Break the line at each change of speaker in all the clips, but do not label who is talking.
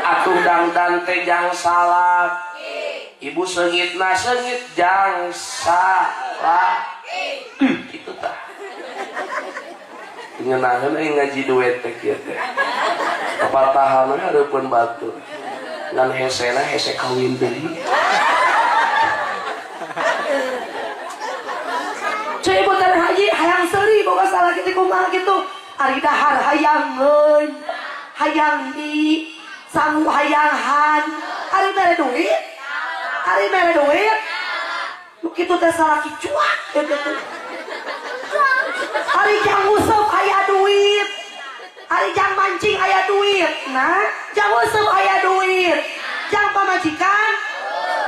Atuh dangdan teh jang salah. Ibu sengitna sengit jang salah. Itu tah. Ngenaheun aing ngaji duet teh kieu teh. Pepatahan we hareupeun batur. Ngan hesena hese kawin deui. Cai boten haji hayang seuri boga salah kitu kumaha kitu. Ari dahar hayang ngeun. Hayang di sanggup hayang han. Ari mere duit. Ari mere duit. Nu kitu teh salah kicuak kitu. Ari jang useup aya duit. Ari jang mancing aya duit. Nah, jang useup aya duit. Jang pamajikan.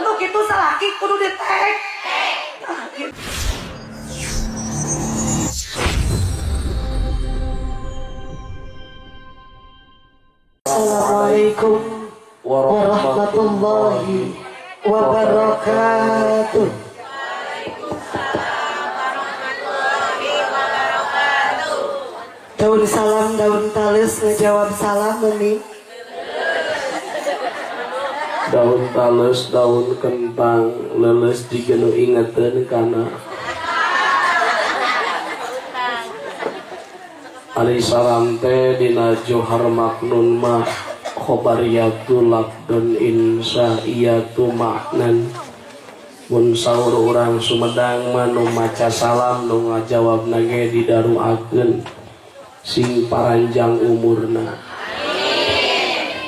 Nu kitu salaki kudu ditek. Assalamualaikum warahmatullahi wabarakatuh. Daun salam, daun tales ngejawab salam ini. Daun tales, daun kentang, leles jiga nu ingeteun kana. Ari salam teh dina Johar Maknun mah khobariyatu lafdun insya'iyatu maknan. Mun saur urang Sumedang mah nu maca salam nu ngajawabna ge didaruakeun sing paranjang umurna.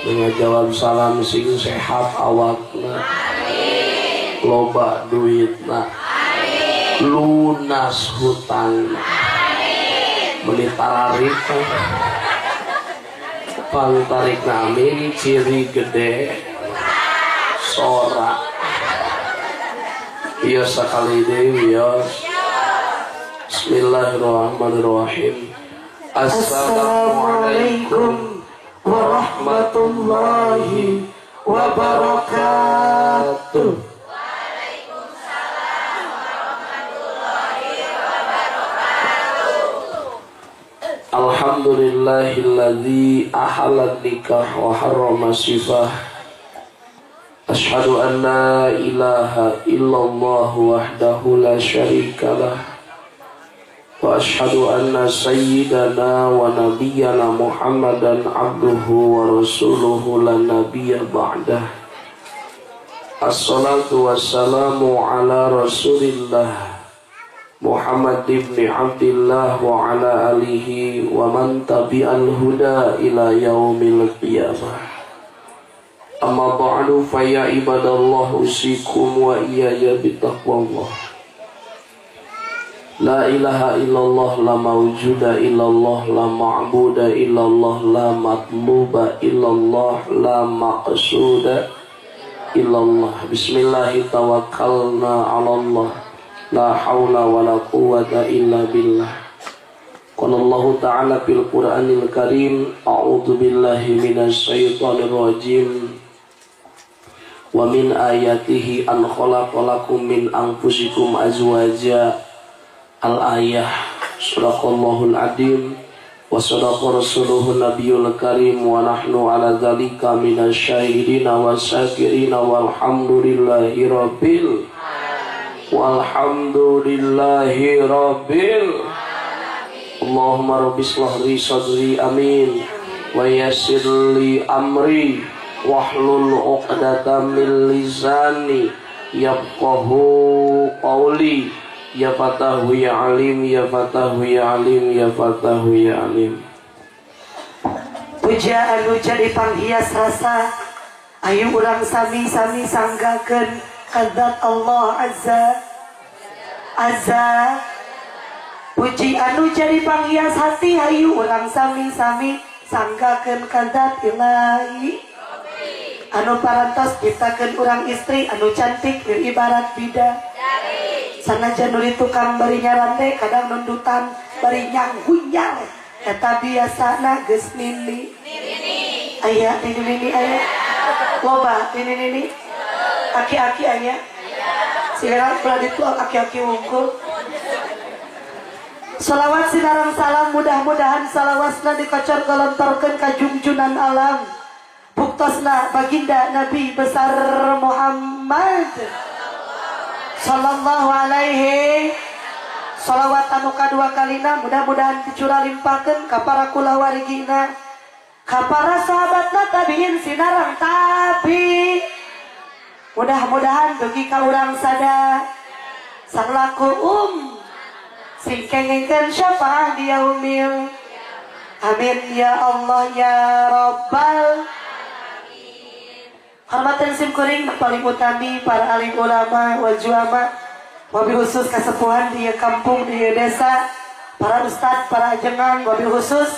Nu ngajawab salam sing sehat awakna. Loba duitna. Lunas hutangna. Beli tararik pangtarik namin ciri gede sorak iya sakali dewi ya. Bismillahirrahmanirrahim. Assalamualaikum warahmatullahi wabarakatuh. Alhamdulillahilladzi ahalal nikah wa harrama sifah. Ashhadu an la ilaha illallah wahdahu la syarikalah. Wa ashhadu anna sayyidana wa nabiyyana Muhammadan abduhu wa rasuluhu la nabiyya ba'dah. Assalatu wassalamu ala rasulillah Muhammad ibn Abdillah wa ala alihi wa man tabi'al huda ila yaumil qiyamah. Amma ba'du fa ya ibadallah usikum wa iyaya bitaqwallah. La ilaha illallah la mawjuda illallah la ma'buda illallah la matluba illallah la maqsuda illallah. Bismillahi tawakkalna 'ala Allah. La haula wa la quwwata illa billah. Qala Allah ta'ala fil Qur'anil Karim, a'udzu billahi minasy syaithanir rajim. Wa min ayatihi an khalaqalakum min anfusikum azwaja. Al-ayah. Shadaqallahul adzim wa sadaqa rasuluhun nabiyul karim wa nahnu ala dzalika minasy syahidina wasyakirina walhamdulillahi rabbil walhamdulillahi rabbil. Allahumma rabbi shrah li sadri amin wa yassir li amri wahlul 'uqdatam min lisani yafqahu qawli. Ya fatahu ya alim, ya fatahu ya alim, ya fatahu ya alim. Pujaan jadi panghias rasa ayu urang sami-sami sanggakeun kadat Allah azza. Puji anu jadi panghias hati ayu urang sami-sami sanggakeun kadat ilahi. Anu parantos ciptakeun urang istri anu cantik ibarat bidadari. Sanajan nu tukang bari nyarande kadang nundutan bari nyanghunyang eta biasana geus nini. Aya nini aya. Loba nini. Aki-aki aya. Sigarang pula ditu aki-aki wungkul. Salawat sinarang salam mudah-mudahan salawasna dikocor galontorkeun ka junjunan alam buktosna baginda Nabi besar Muhammad sallallahu alaihi shalawat anu kadua kalina mudah-mudahan dicurah limpahkeun ka para kulawargina ka para sahabatna tabiin sinarang tabi mudah-mudahan dugi ka urang sada sang laku sing kengekeun syafaat di yaumil amin ya Allah ya Rabbal. Hormatan sim kuring paling utami para alim ulama wal juama wabil khusus kasepuhan di kampung di desa para ustad para ajengan wabil khusus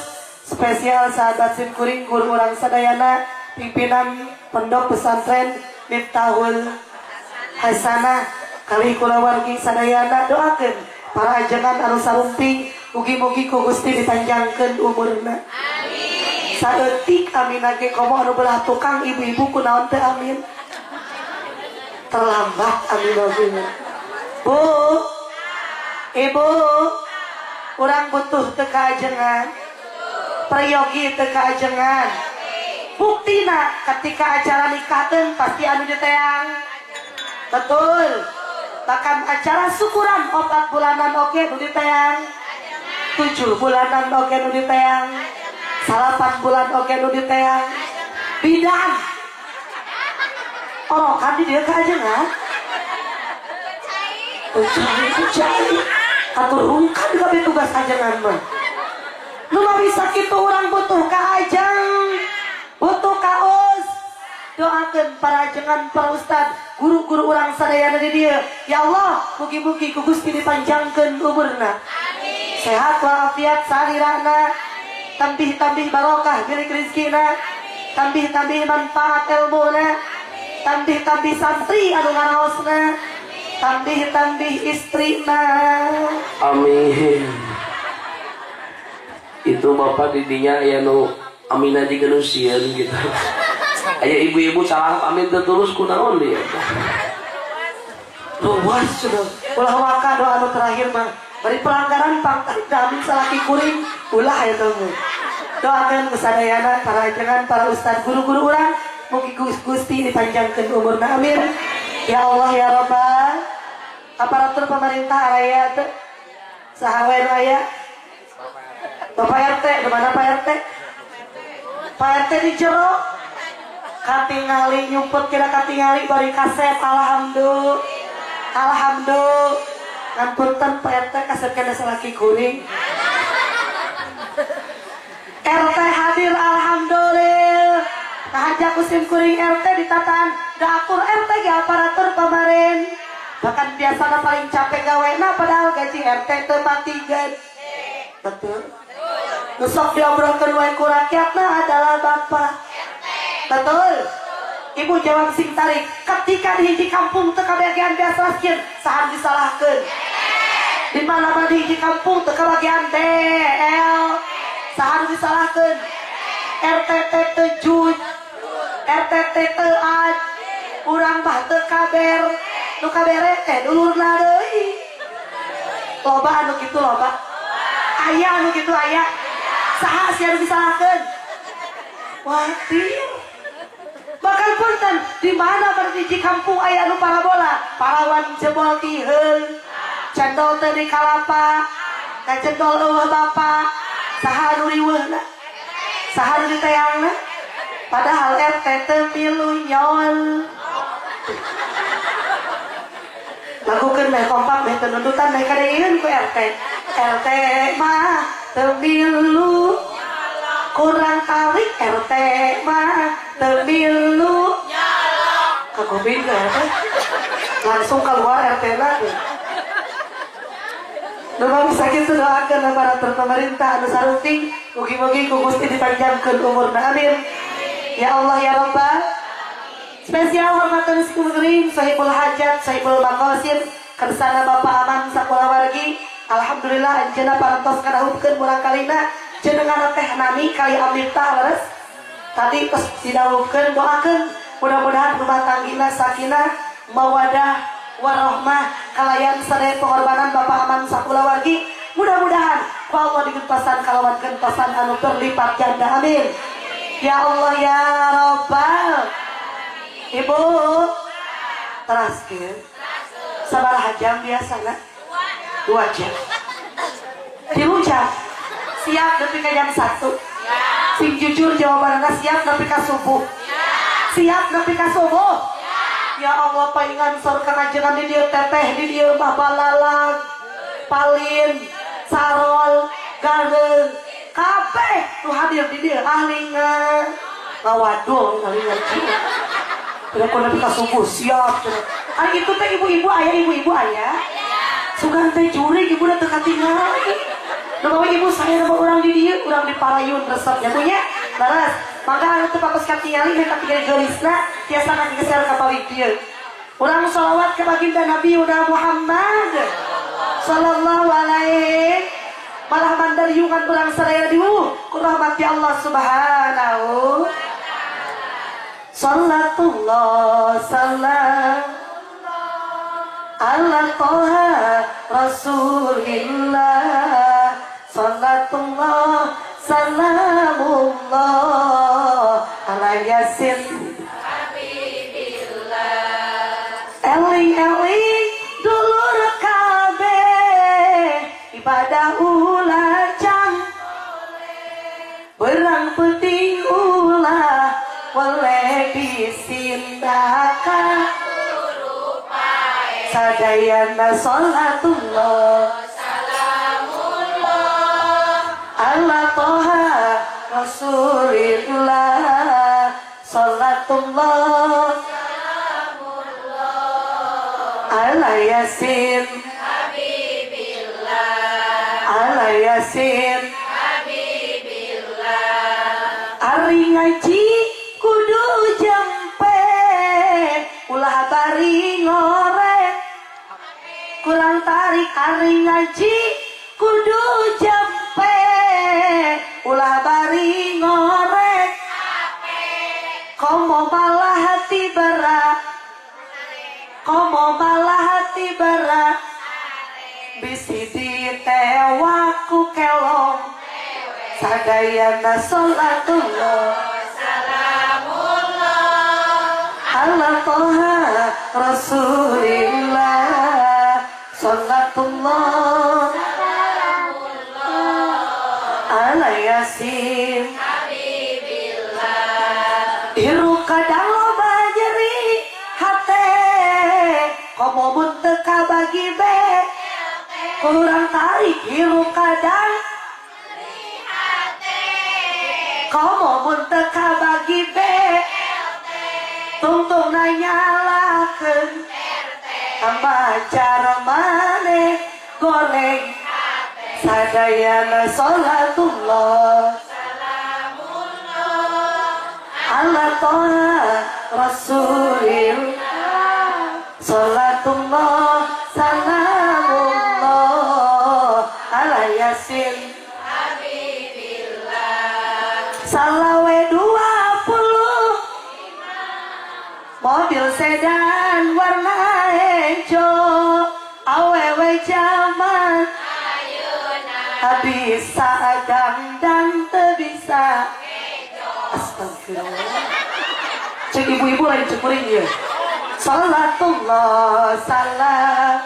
spesial sahabat sim kuring guru urang sadayana pimpinan pondok pesantren Miftahul Hasanah kali kulawargi sadayana doakeun para ajengan anu sarumping mugi-mugi ku Gusti dipanjangkeun umurna amin. Saeutik amin age komo anu belah tukang ibu-ibu kunaon teh amin. Terlambat amin amin. Bu, ibu, urang butuh teu kaajengan. Prayogi teu kaajengan. Buktina ketika acara nikah teh pasti anu diteang. Betul. Bahkan acara syukuran 4 bulanan oge nu diteang. 7 bulanan oge nu diteang. 8 bulan oke nu diteang bidan oh kan di dia kaajengan cai atur hungkan kabeh tugas ajengan mah nu mah bisa kitu urang butuh kaajeng butuh kaos doakeun para ajengan para ustad guru-guru urang sadayana di dieu ya Allah mugi-mugi ku Gusti dipanjangkeun umurna amin sehat walafiat sarirana tambih-tambih barokah milik rizkina tambih-tambih manfaat ilmuna tambih-tambih santri anu ngaraosna tambih-tambih istrina
amin. Itu bapak didinya aya nu amin aja genusian gitu aya ibu-ibu salah amin tertulus kunaon dia
luas sudah ulah waka doa anu terakhir mah bari pelanggaran pangkat amin salaki kuring ulah ya temu doakan kesadayana para ajengan para ustad guru-guru urang mugi Gusti dipanjangkeun umurna amin ya Allah ya Rabbal aparatur pemerintah aya teh saha wae nu aya Bapak RT di mana Pak RT Pak RT di jero katingali nyumput kira katingali bari kaset alhamdulillah Punten Pak RT kaset kena salaki kuring RT hadir alhamdulillah kahajak kusim kuring RT ditataan dapur RT ge aparatur kemarin bahkan biasanya paling capek gawena padahal gaji RT teu patigan betul nusok diobrolkeun wae ku rakyatna adalah Bapak betul Ibu jawab sing tarik ketika di hiji kampung teu kabagian beas laskin sahan disalahkeun di mana mah di hiji kampung teu kabagian DL sahan disalahkeun RTT teu juj RTT teu ad urang bah teu kaber nu kabere teh dulurna deui loba anu kitu loba aya anu kitu aya saha si anu disalahkeun watir bakal punten di mana berdiji kampung aya anu parabola parawan jebol tiheul cendol teu di kalapa kacendol eueuh bapa saha anu riweuhna saha anu diteangna padahal RT teu pilu nyol lakukeun meh kompak meh teu nundutan meh kadeueun ku RT RT mah teu pilu kurang tarik RT mah teu pilu kakobin ka RT langsung keluar RT na Doa bisa kita doakan aparatur pemerintah anu saruting mugi-mugi ku Gusti dipanjangkeun umurna amin ya Allah ya Rabbal spesial hormatan sikuring sahibul hajat sahibul maqasid kersana Bapak Aman sakulawargi alhamdulillah anjeunna parantos kadahupkeun murang kalina jenengan teh nami kali amrita leres tadi tos didawuhkeun doakeun mudah-mudahan rumah tanggina sakinah mawadah warahmah kalayan sadaya pengorbanan Bapak Aman sakulawargi mudah-mudahan ku Allah digentasan kalawan gentasan anu berlipat ganda amin Ya Allah ya Rabbal. Ibu terakhir sabaraha jam biasana 2 jam 3 jam siap nepi ka jam 1 sing jujur jawabanna siap nepi ka subuh siap nepi ka subuh ya Allah paingan sor kangajengan di dieu teteh di dieu mah balalang palin sarol gareung kabeh nu hadir di dieu ahlingan ngawadul kali ngaji udah kau nepi ka subuh siap ari itu teh ibu-ibu ayah sugan teh juri ibu udah teu katinggal bawa ibu saya bawa orang di dieu urang di parayun resepnya punya laras maka anu teu papes katingali we katingali geulisna tiasa ngageser ka pawit dieu urang shalawat ka baginda Nabi Muhammad sallallahu alaihi malah mandariungan urang sadaya diwu ku rahmati Allah subhanahu sallatullah salam ala toha rasulillah sallatullah salamullah ala yasin eling-eling dulur kabeh ibadah ulajang berang penting ulah boleh disindakan sadayana sholatullah salamullah ala toha rasulillah sholatullah salamullah ala yasin habibillah ala yasin habibillah ari ngaji kudu jempe ulah bari ngorek kurang tarik ari ngaji kudu jempe ulah bari ngorek komo malah hati berat komo malah hati berat bisi ditewaku kelong sadayana sholatullah ala toha rasulillah sallatullah ala yasin habibillah hirup kadang loba jeri hate komo mun teu kabagi be kurang tarik hirup kadang komo mun teu kabagi be tungtung nanyalakeun cara maneh goleng sadayana sholatullah salamullah ala toha rasulillah sholatullah salamullah ala yasin habibillah salawe 20 mobil sedan warna hijau awewe zaman bisa dangdang teu bisa astagfirullah cek ibu-ibu lain cepurin ya salatullah salam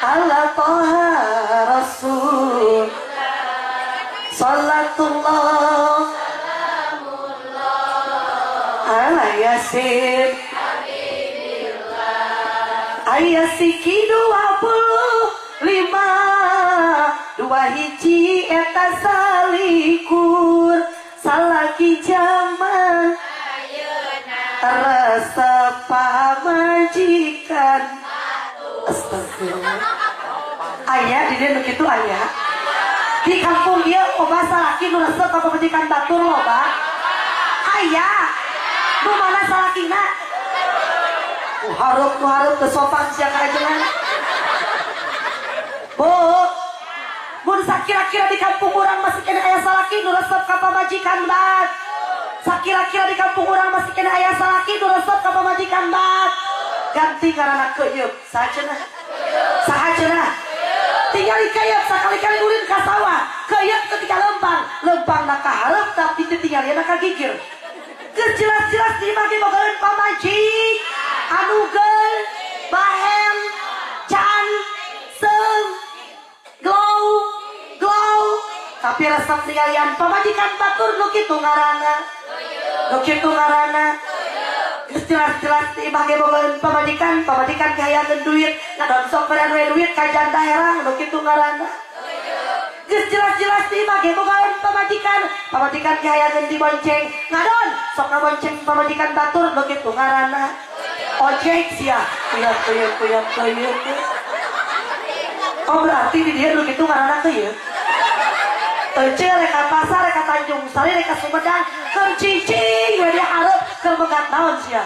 ala toha rasul salatullah ala yasin ayah siki 25 dua hiji eta salikur salaki zaman resep pamajikan astagfirullah ayah di dia begitu ayah di kampung dia oba salaki nu resep pamajikan batur loba ayah nu mana salakina harap kesopan siang aja bu sakira-kira di kampung orang masih kena ayah salaki nu resep ka pamajikan bat sakira-kira di kampung orang masih kena ayah salaki nu resep ka pamajikan bat ganti karena keuyeub sahajeuna tinggal kayak sekali-kali ulin ka sawah kayak ketika lempang nak kaharap tapi tinggal nak kagigir jelas-jelas dibagi bakalan pamajik anugal bahem can seng glow tapi resep tinggalin pamajikan batur nu kitu ngaranna jelas-jelas dibagi bakalan pamajikan kahayangan duit ngadon sok beran duit kajan daerah nu kitu ngaranna jelas-jelas dibagi bakalan pamajikan kahayangan dibonceng ngadon sok ngabonceng pamajikan batur nu kitu ngaranna ojek sia kuyat oh berarti di dia nu kitu ngaranna teh ya Ece reka pasar, reka Tanjung Sari, reka Sumedang, keur cicing, we dihareup keur megat naon sia.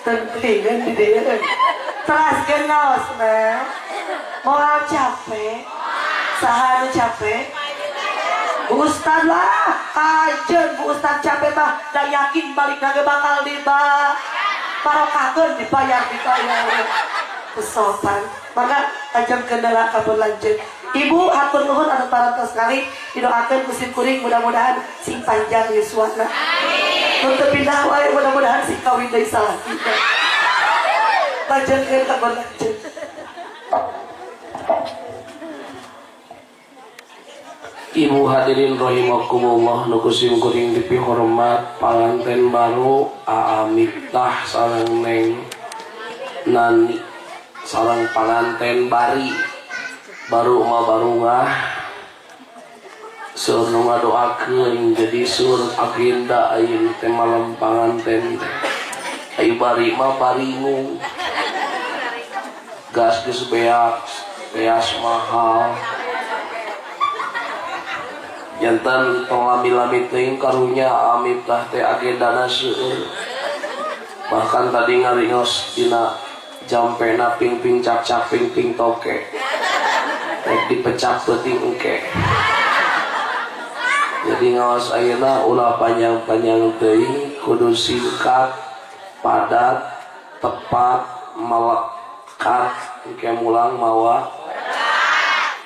Tentingan di dieu. Teraskeun ngaos mah. Moal capek. Saha nu capek? Bu Ustad lah, ajeun Bu Ustad capek mah da yakin balik lagi bakal barokahkeun dibayar. Kesopan. Maka ajam kendala kabur lanjut. Ibu hatur nuhun anu parantos sekali didoakeun musim kuring mudah-mudahan sing panjang yuswana. Amin. Untuk pindah wae mudah-mudahan sing kawin deui salah kita. Panjangkeun kabur lanjut.
Ibu hadirin rahimakumullah nu kusim kuring dipihormat panganten baru Aamiftah sareng Neng Nani sareng panganten bari baru sur nu ngadoakeun jadi sur agenda ayeuna teh malam panganten ayu bari mah baringu gas geus beas mahal jantan pengambil-ambil teuing karunya Amiftah teh agendana seueur bahkan tadi ngaringos dina jampena ping-ping cak-cak ping-ping toke dipecah peuting engke jadi ngaos ayeuna ulah panjang-panjang teuing kudu singkat padat tepat melekat engke mulang mawa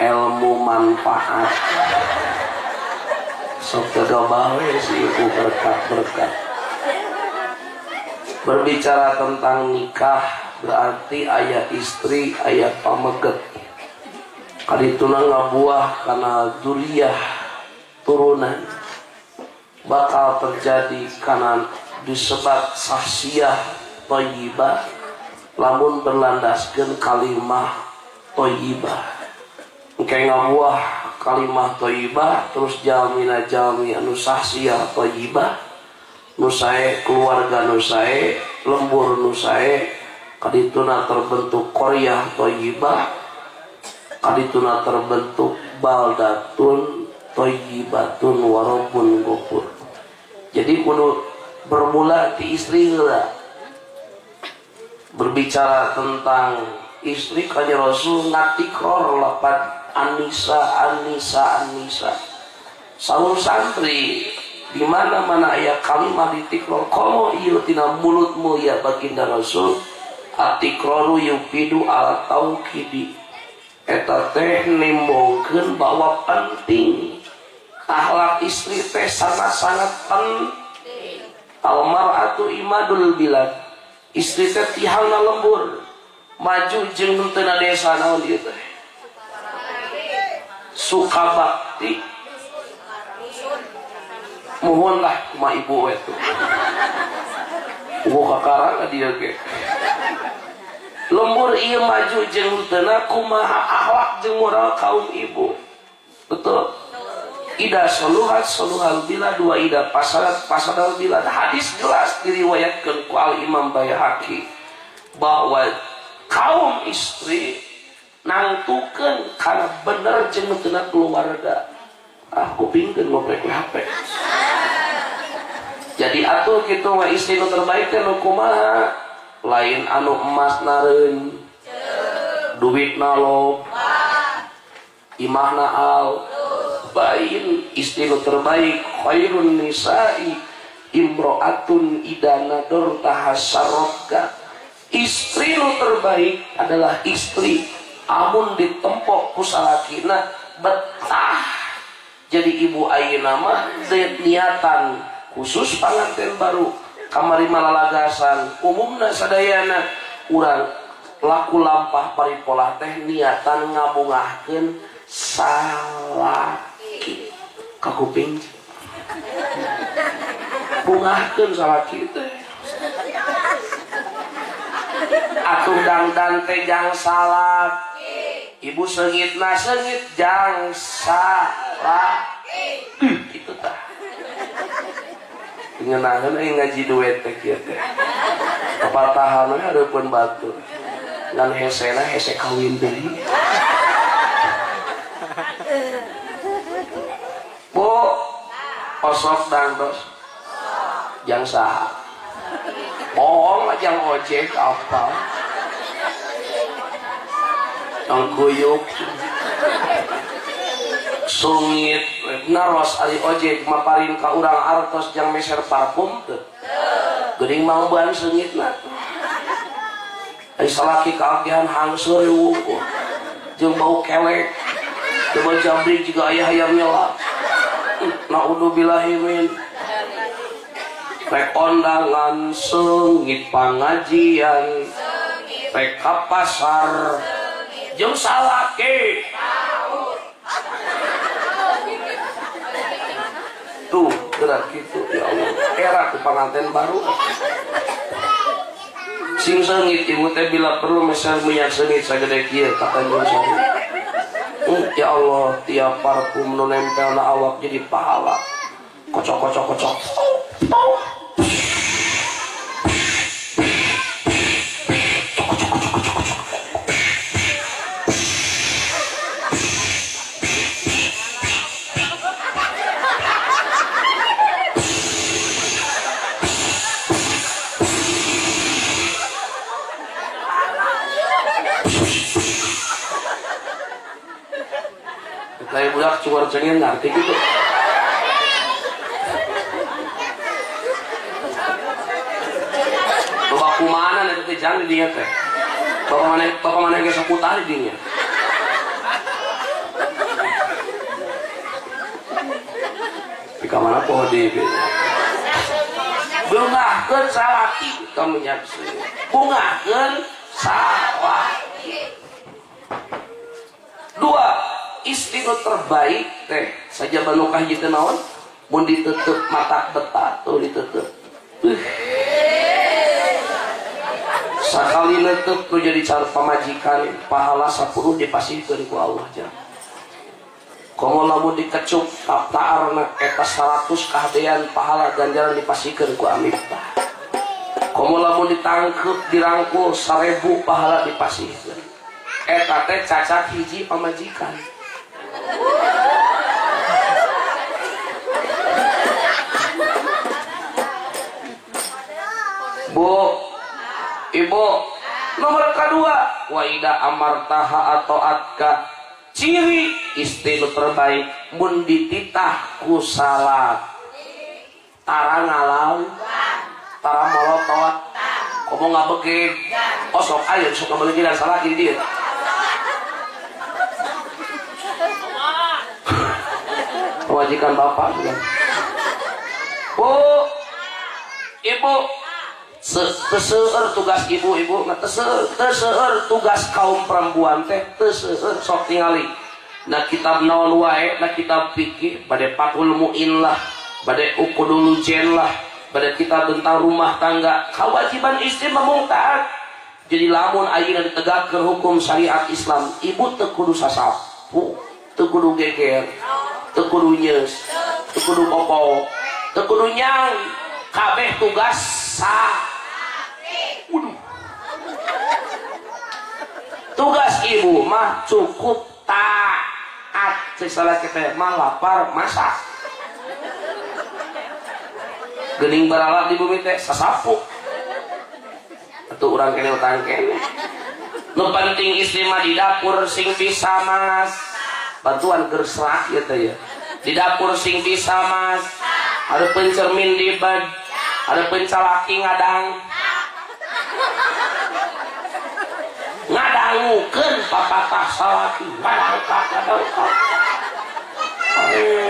ilmu manfaat sok tegabah we si ibu berkat berbicara tentang nikah berarti aya istri aya pameget kadituna ngabuah kana dzurriyyah turunan bakal terjadi kana disebat sahsiah thayyibah lamun berlandaskeun kalimah thayyibah engke ngabuah kalimah thayyibah terus jalmi anu sahsiah thayyibah nu sae keluarga nu sae lembur nu sae kadituna terbentuk qaryah thayyibah kadituna terbentuk baldatun thayyibatun warabun ghafur. Jadi kudu bermula di istri heula. Berbicara tentang istri kanjeng Rasul ngatikror lapan Anisa. Saur santri di mana-mana aya kalimat ditikror komo ieu tina mulutmu ya baginda Rasul atikroru yufidu ala tauqidi eta teh nimbongkeun bahwa penting akhlak istri teh sangat-sangat penting. Almar'atu imadul bilad, istri teh tihalna lembur maju jeung teu na desa naon ieu teh sukabakti mohonlah kuma ibu we tuh ibu kakarang ka dieu ge lembur ieu maju jeung teuna kumaha akhlak jeung moral kaum ibu betul ida soluhal bila dua ida pasadal bila hadis jelas diriwayatkeun ku Al Imam Baihaqi bahwa kaum istri nangtukeun kana bener jeung teuna keluarga aku pingkeun ngoprek HP jadi atuh kitu mah istri nu terbaik teh nu kumaha lain anu emas nareun duitna loba imahna al bain istri nu terbaik khairun nisa'i imro'atun idana dortaha sarokka Istri nu terbaik adalah istri amun ditempo ku salakina betah jadi ibu ayeuna mah niatan khusus panganten baru kamari malalagasan umumna sadayana urang laku lampah paripolah teh niatan ngabungahkeun salaki ka kuping bungahkeun salaki teh atuh dangdan teh jang salak ibu seungitna seungit jang salak itu tah ngeunangeun euy ngaji duet teh kieu teh papatahan we hareupeun batur ngan hesena hese kawin deui bu osok dangdos jang saha bohong aja ojek apa yang kuyuk sungit naros ari ojek maparin ka urang artos jang meser parfum teu geuning mangban seungitna ai salaki kaagihan hangsur wuku jeung bau kelek coba jabrik juga aya hayam nyela naudzubillahi min rek kondangan seungit pangajian rek ka pasar jeung salaki tuh gerak gitu ya Allah era ku panganten baru sing seungit ibu teh bila perlu meser minyak seungit sagede kieu ka Tanjung Sari ya Allah tiap parfum nu nempel na awak jadi pahala kocok kocok kocok kayak budak cuar cengin ngerti gitu bapak kumana nih teh jangan di dia teh bapak mana yang seputar di dia di kamar apa di bungahkeun salaki kamu nyaksi bungahkeun salaki dua istri nu terbaik teh saja banu kahiji teh naon mun diteuteuk mata betah tuh diteuteuk sakali neuteuk nu jadi cara pamajikan pahala 10 dipasihkeun ku Allah jang komo lamun dikecup kaptaarna eta 100 kahadean pahala ganjaran dipasihkeun ku amitah komo lamun ditangkep dirangkul 1000 pahala dipasihkeun eta teh cacat hiji pamajikan Bu, ibu, nomor kedua, wa ida amartaha atau atka ciri istri terbaik mun dititah ku salat tara ngalau tara molotot komo ngabegeg osok ayo sok ngabegeg salat di dia kewajiban bapak juga. Bu, ibu, teseueur tugas ibu-ibu, teseueur tugas kaum perempuan teh, teseueur sok tingali. Na kitab naon wae, na kitab fikih, bade Fathul Muin lah, bade Uqudul Jen lah, bade kitab tentang rumah tangga. Kewajiban istri memang taat. Jadi lamun ayeuna ditegakkeun hukum syariat Islam, ibu teu kudu sasapu, teu kudu geger. Teu kudu nyeus, teu kudu popo, teu kudu nyang, kabeh tugas waduh. Tugas ibu mah cukup taat, salah kita mah lapar masak. Geuning baralat di bumi teh sasapu. Atuh urang kene utang kene. Nu penting istri mah di dapur sing bisa mas. Bantuan gerserak ya teh ya di dapur sing bisa mas ada pencermin di bed ada pencalaki ngadang ngadangukeun papatah salaki ngadangka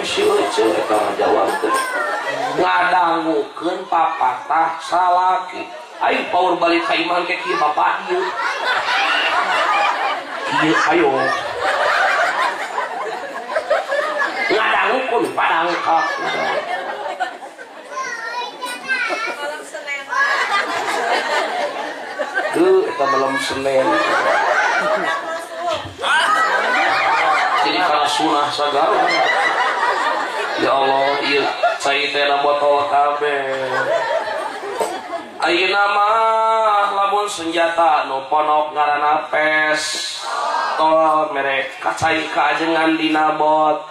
si Ece eta ngajawabkeun ngadangukeun papatah salaki ayo paur balik ka iman ke kieu bapak ieu kieu ayo ngadangukeun padangka eta malam Senin jadi kalau sunah sagala ya Allah iya cai teh na botol kabeh ayeuna mah lamun senjata nu ponok ngaranna pes tol mere kacai kaajengan dina bot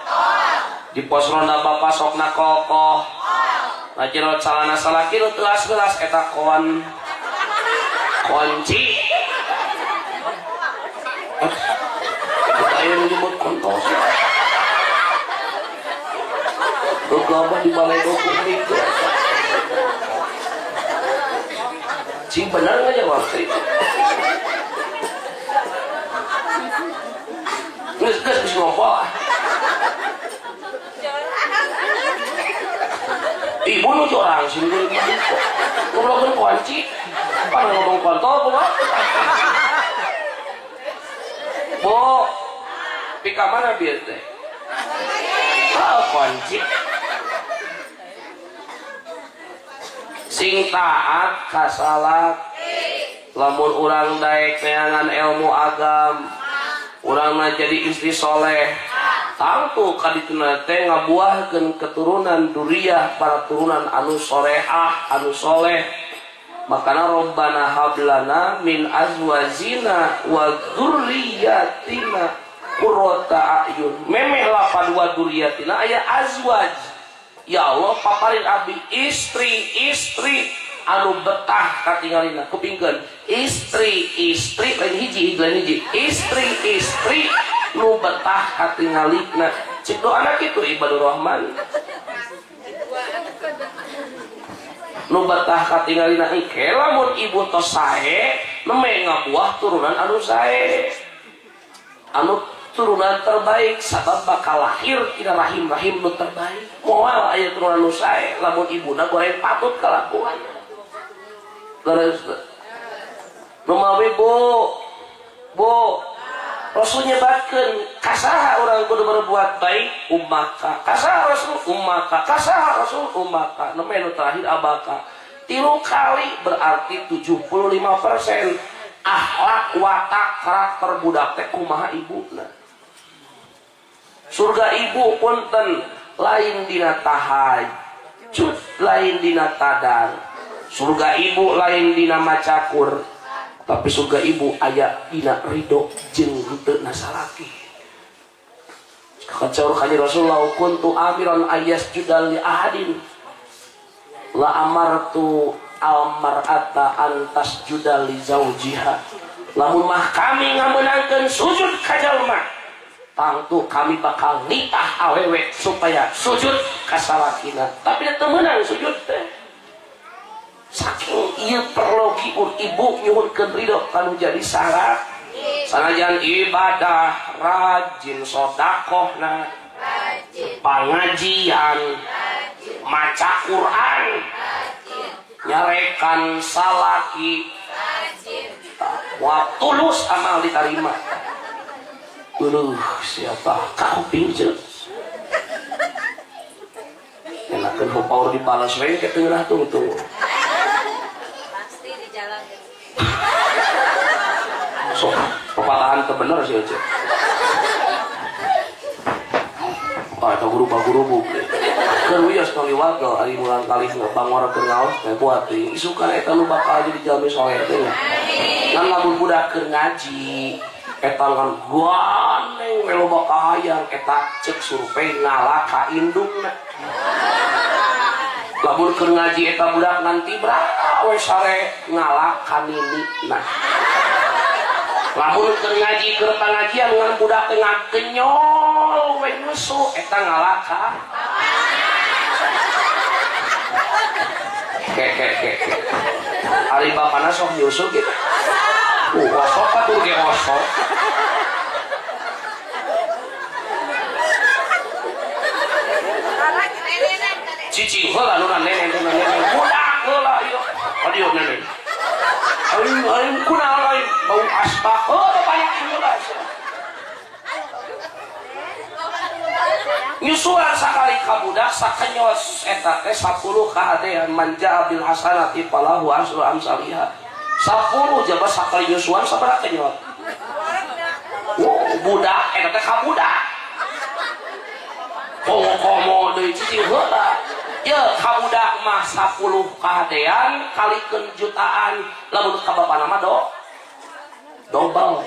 di pos ronda bapak sokna kokoh lajero calana salaki nu gelas-gelas eta kunci ayo nyebut kontos gegabah di balai dokumen itu cing benar nggak jawab itu nges bisa ngopol ibu nu jorang sih ngomongin kunci apa ngomong kontol bu bu pika mana biar teh kunci sing taat kasalat lamun urang daek neangan ilmu agam urang jadi istri soleh tangtu kadituna teh ngabuahkeun keturunan duriyah para turunan anu solehah anu soleh makana robbana hablana min azwajina wa dzurriyyatina qurrata a'yun memeh lapan wa dzurriyyatina aya azwaj ya Allah paparin abdi istri anu betah katingalina kupingkeun istri lain hiji istri nu betah katingalina cik doana kitu ibadur rahman nu betah katingalina engke lamun ibu tos sae neme ngabuah turunan anu sae anu turunan terbaik sabab bakal lahir tina rahim nu terbaik moal aya turunan nu sae lamun ibuna goreng patut kalakuan leres nu mawi bu Rasul nyebatkeun kasaha urang kudu berbuat baik ummaka kasaha Rasul ummaka kasaha Rasul ummaka neme nu terakhir abaka 3 kali berarti 75% akhlak watak karakter budak teh kumaha ibuna surga ibu punten lain dina tahajud lain dina tadar surga ibu lain dina macakur tapi surga ibu aya dina ridho jeung henteu nasalaki kacaur kanjeng Rasulullah kuntu amiran ayasjuda li ahadin la amartu al mar'ata antas juda li zaujiha lamun mah kami ngameunangkeun sujud ka jalma tangtu kami bakal nitah awewe supaya sujud ka salakina tapi teu meunang sujud teh saking ieu perlogi ibu nyuhunkeun ridho kanu jadi syarat sanajan ibadah rajin sedekahna pangajian maca Quran nyarekan salaki wa tulus amal diterima siapa kaping jeung enakeun hupaur dibalas we ke tengah tungtung so pepatahan teu bener sih Ece eta guru-guru buku keur wios kali wagal ari mulang kali bangor keur ngaos teh buat isukan eta nu bakal jadi jalmi soleh teh ngan lamun budak keur ngaji eta ngan gandeng melu bakal hayang eta cek survei ngalah ka indungna lamun keur ngaji eta budak nganti berapa we sare ngalah ka ninina lamun keur ngaji keur pangajian ngan budak teh ngakenyol we nusu eta ngalah ka ke ari bapana sok nyusul gitu Osok kan tuh ge osok. Cicing heula nu nenek budak heula ieu. Adieu nenek. Aing kunaon aing bau asbak. Oh banyak heula. Nyusulan sakali ka budak sakanyos eta teh 10 kahadean manja bil hasanati falahu asru amsalihha. 10 jaba sakali nyusuan sabaraha kenyot. Budak eta teh ka budak. Komo deui cicing heula. Ya kabudak mah 10 kahadean kalikeun jutaan lamun ka bapana mah dobal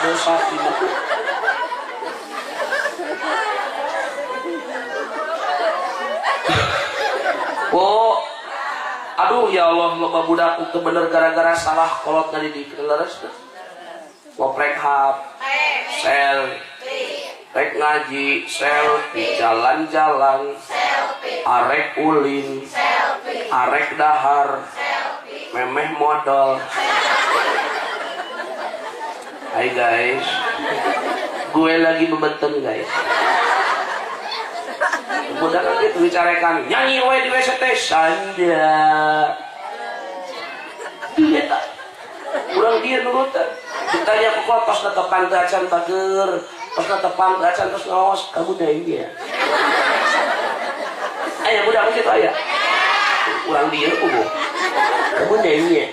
dosa tilu. Oh aduh ya Allah loba budak teu bener gara-gara salah kolot tadi di leres teh ngoprek hap sel rek ngaji selfie jalan-jalan arek ulin arek dahar memeh modal. Hai guys, gue lagi bebeten guys. Budak gitu bicarekan nyanyi we di WC teh sanda dia tak kurang dia nurutan ditanya ke tos tetepan acan bager tos tetepan acan terus ngawas kamu deui ya aya budak kitu aya urang dia kubu kamu deui ya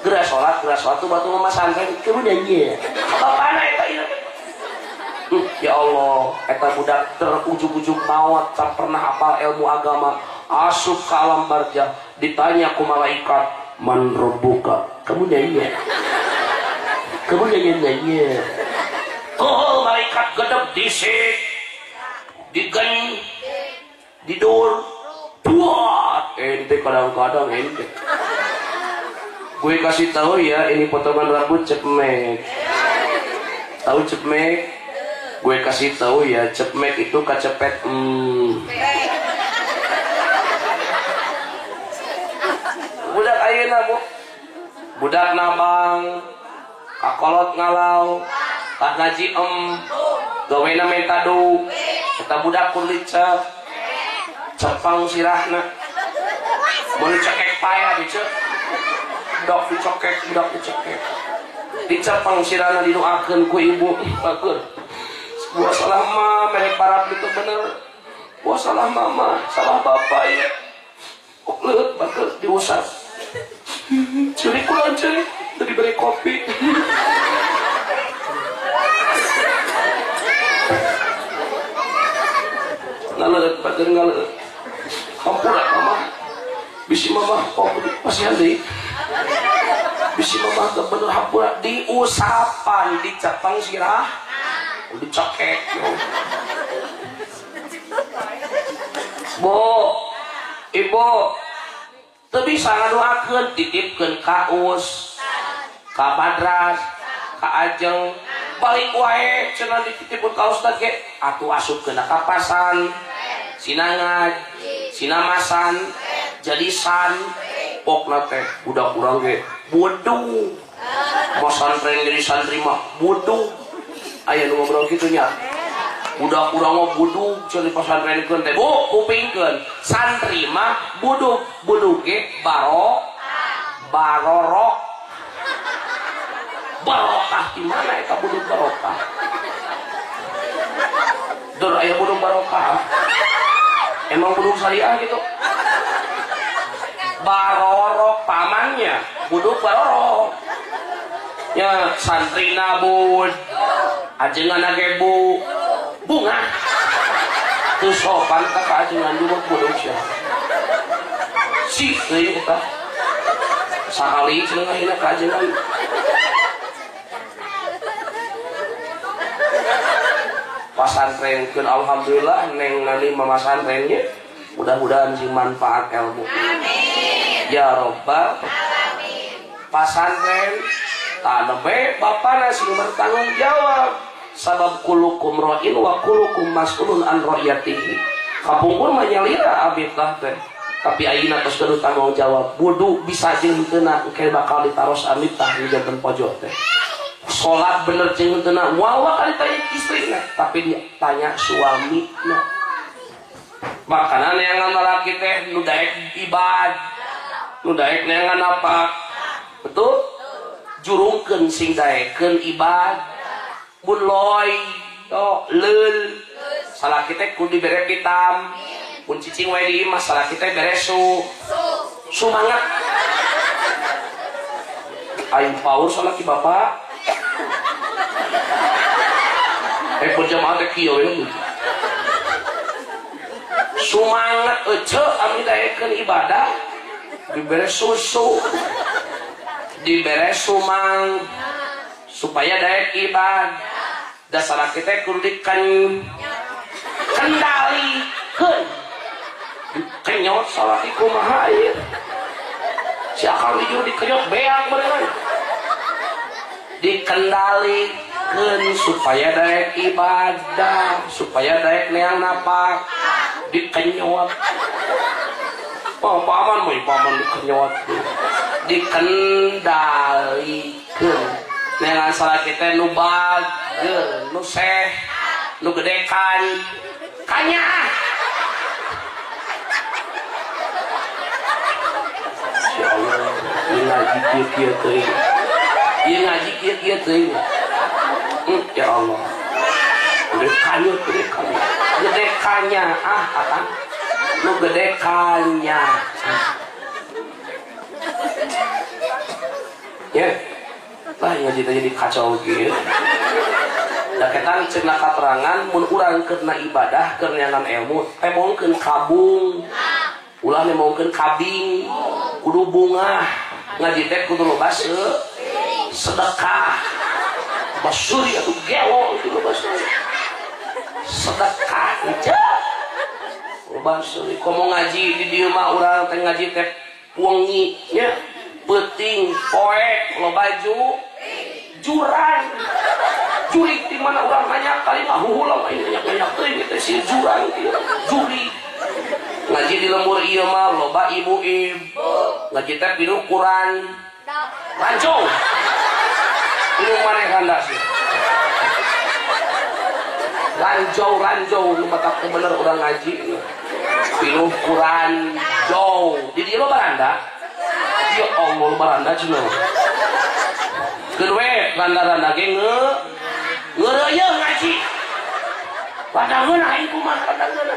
geura salat tuh batu mama santren kamu deui ya bapana eta ieu. Ya Allah, eta budak terujug-ujug maot tak pernah hafal ilmu agama, asup ke alam barzah, ditanya ku malaikat, man rabbuka? Kamu nanya? Kamu nanya? Oh, malaikat gedeg disik, digen, didur, buat ente kadang-kadang ente. Gue kasih tahu ya, ini potongan rambut cepmek. Tahu cepmek? Gue kasih tahu ya, cepmek itu kacepet. Budak ayeuna bu, budak nabang, kakolot ngalau, tah ngaji gawena menta du, kita budak kulit cepang sirahna, mau cekek payah dicek, budak dicekek, dicepang sirahna didoakeun ku ibu, bagus. Gua salah mah, mereka parab itu bener. Gua salah mama, salah bapak ya. Leut bakal diusap. Curi kurang curi, tadi beri kopi. Ngaleut bakal ngaleut. Hampura mama, bisi mama kopi masih ada. Bisi mama ke bener hampura diusapan, dicapang sirah. Dicekek Bu, ibu teu bisa ngadoakeun titipkeun ka Us, ka Badras, ka Ajeng, balik wae cenah dititipkeun ka Ustad ge atuh asupkeun ka Pasan, Sinangad, Sinamasan, Jadisan, pokna teh budak urang ge bodoh. Mau santren jadi santri mah bodoh. Aya nu ngobrol kitu nya. Budak urang mah budug ceuli pasantrenkeun teh. Bu, kupingkeun. Santri mah budug ge barorok. Barokah di mana eta budug barokah? Dur aya budug barokah. Emang budug syariah gitu. Barorok pamannya, budug barorok. Ya santri nabud ajengan age bunga tuh sopan ka ajengan dulu bodong sia si deui eta sakali cenah ayeuna ka ajengan pasantrenkeun alhamdulillah neng nali mama santrennya mudah-mudahan sing manfaat ilmu amin ya robbal alamin pasantren tanebe bapana sing bertanggung jawab sabab kulukum ra'in wa kulukum mas'ulun an ra'yatihi kapungkur mah nyalira abid teh tapi ayeuna tos kudu tanggung jawab wudu bisa jeung henteu engke bakal ditaros amit tah di janten pojok teh salat bener jeung henteu moal kali tanya istrina tapi ditanya suamina makanan yang lalaki teh nu daek ibad nu daek neangan apa betul jurungkeun sing daekeun ibad mun loy leul salaki teh kudu dibere pitam mun cicing wae di masalah kita beres sumangat aing power salaki bapak berjamaah teh kieu we sumangat ece ami daekeun ibadah dibere susu dibere sumang supaya daek ibadah dasar kita kudu kendalikeun kenyot salah iku maha ieu si akal dijur dikenyot beak beneran dikendalikeun supaya daek ibadah supaya daek neang napak dikenyot paman dikenyot dikendalikeun neangan salah kita nu bager nu seh nu gedekan kanya ngaji kieu teuing ieu ngaji kieu teuing ya Allah gedekannya akang nu gedekannya ya lah ngaji teh jadi kacau kieu da ketan cenah katerangan mun urang keur na ibadah keur neangan ilmu teh mongkeun kabung ulah nemongkeun kabing kudu bunga ngaji teh kudu loba sedekah basuri atuh gelo itu loba sedekah aja loba suri komo ngaji di dieu mah urang teh ngaji teh wengi nya peuting poek loba jurang jurik di mana urang nanya kali mah huhulang aing nanya teuing teh si jurang kieu juri ngaji di lembur ieu mah loba ibu-ibu ngaji teh pinuh Quran lancung pinuh maneh handas lanjau nu matak bener urang ngaji pinuh Quran jauh di dieu loba randa ya Allah baranda cenah kedue randa-randa ge ngeureuyeuh ngaji padangeun aing kumaha padangeun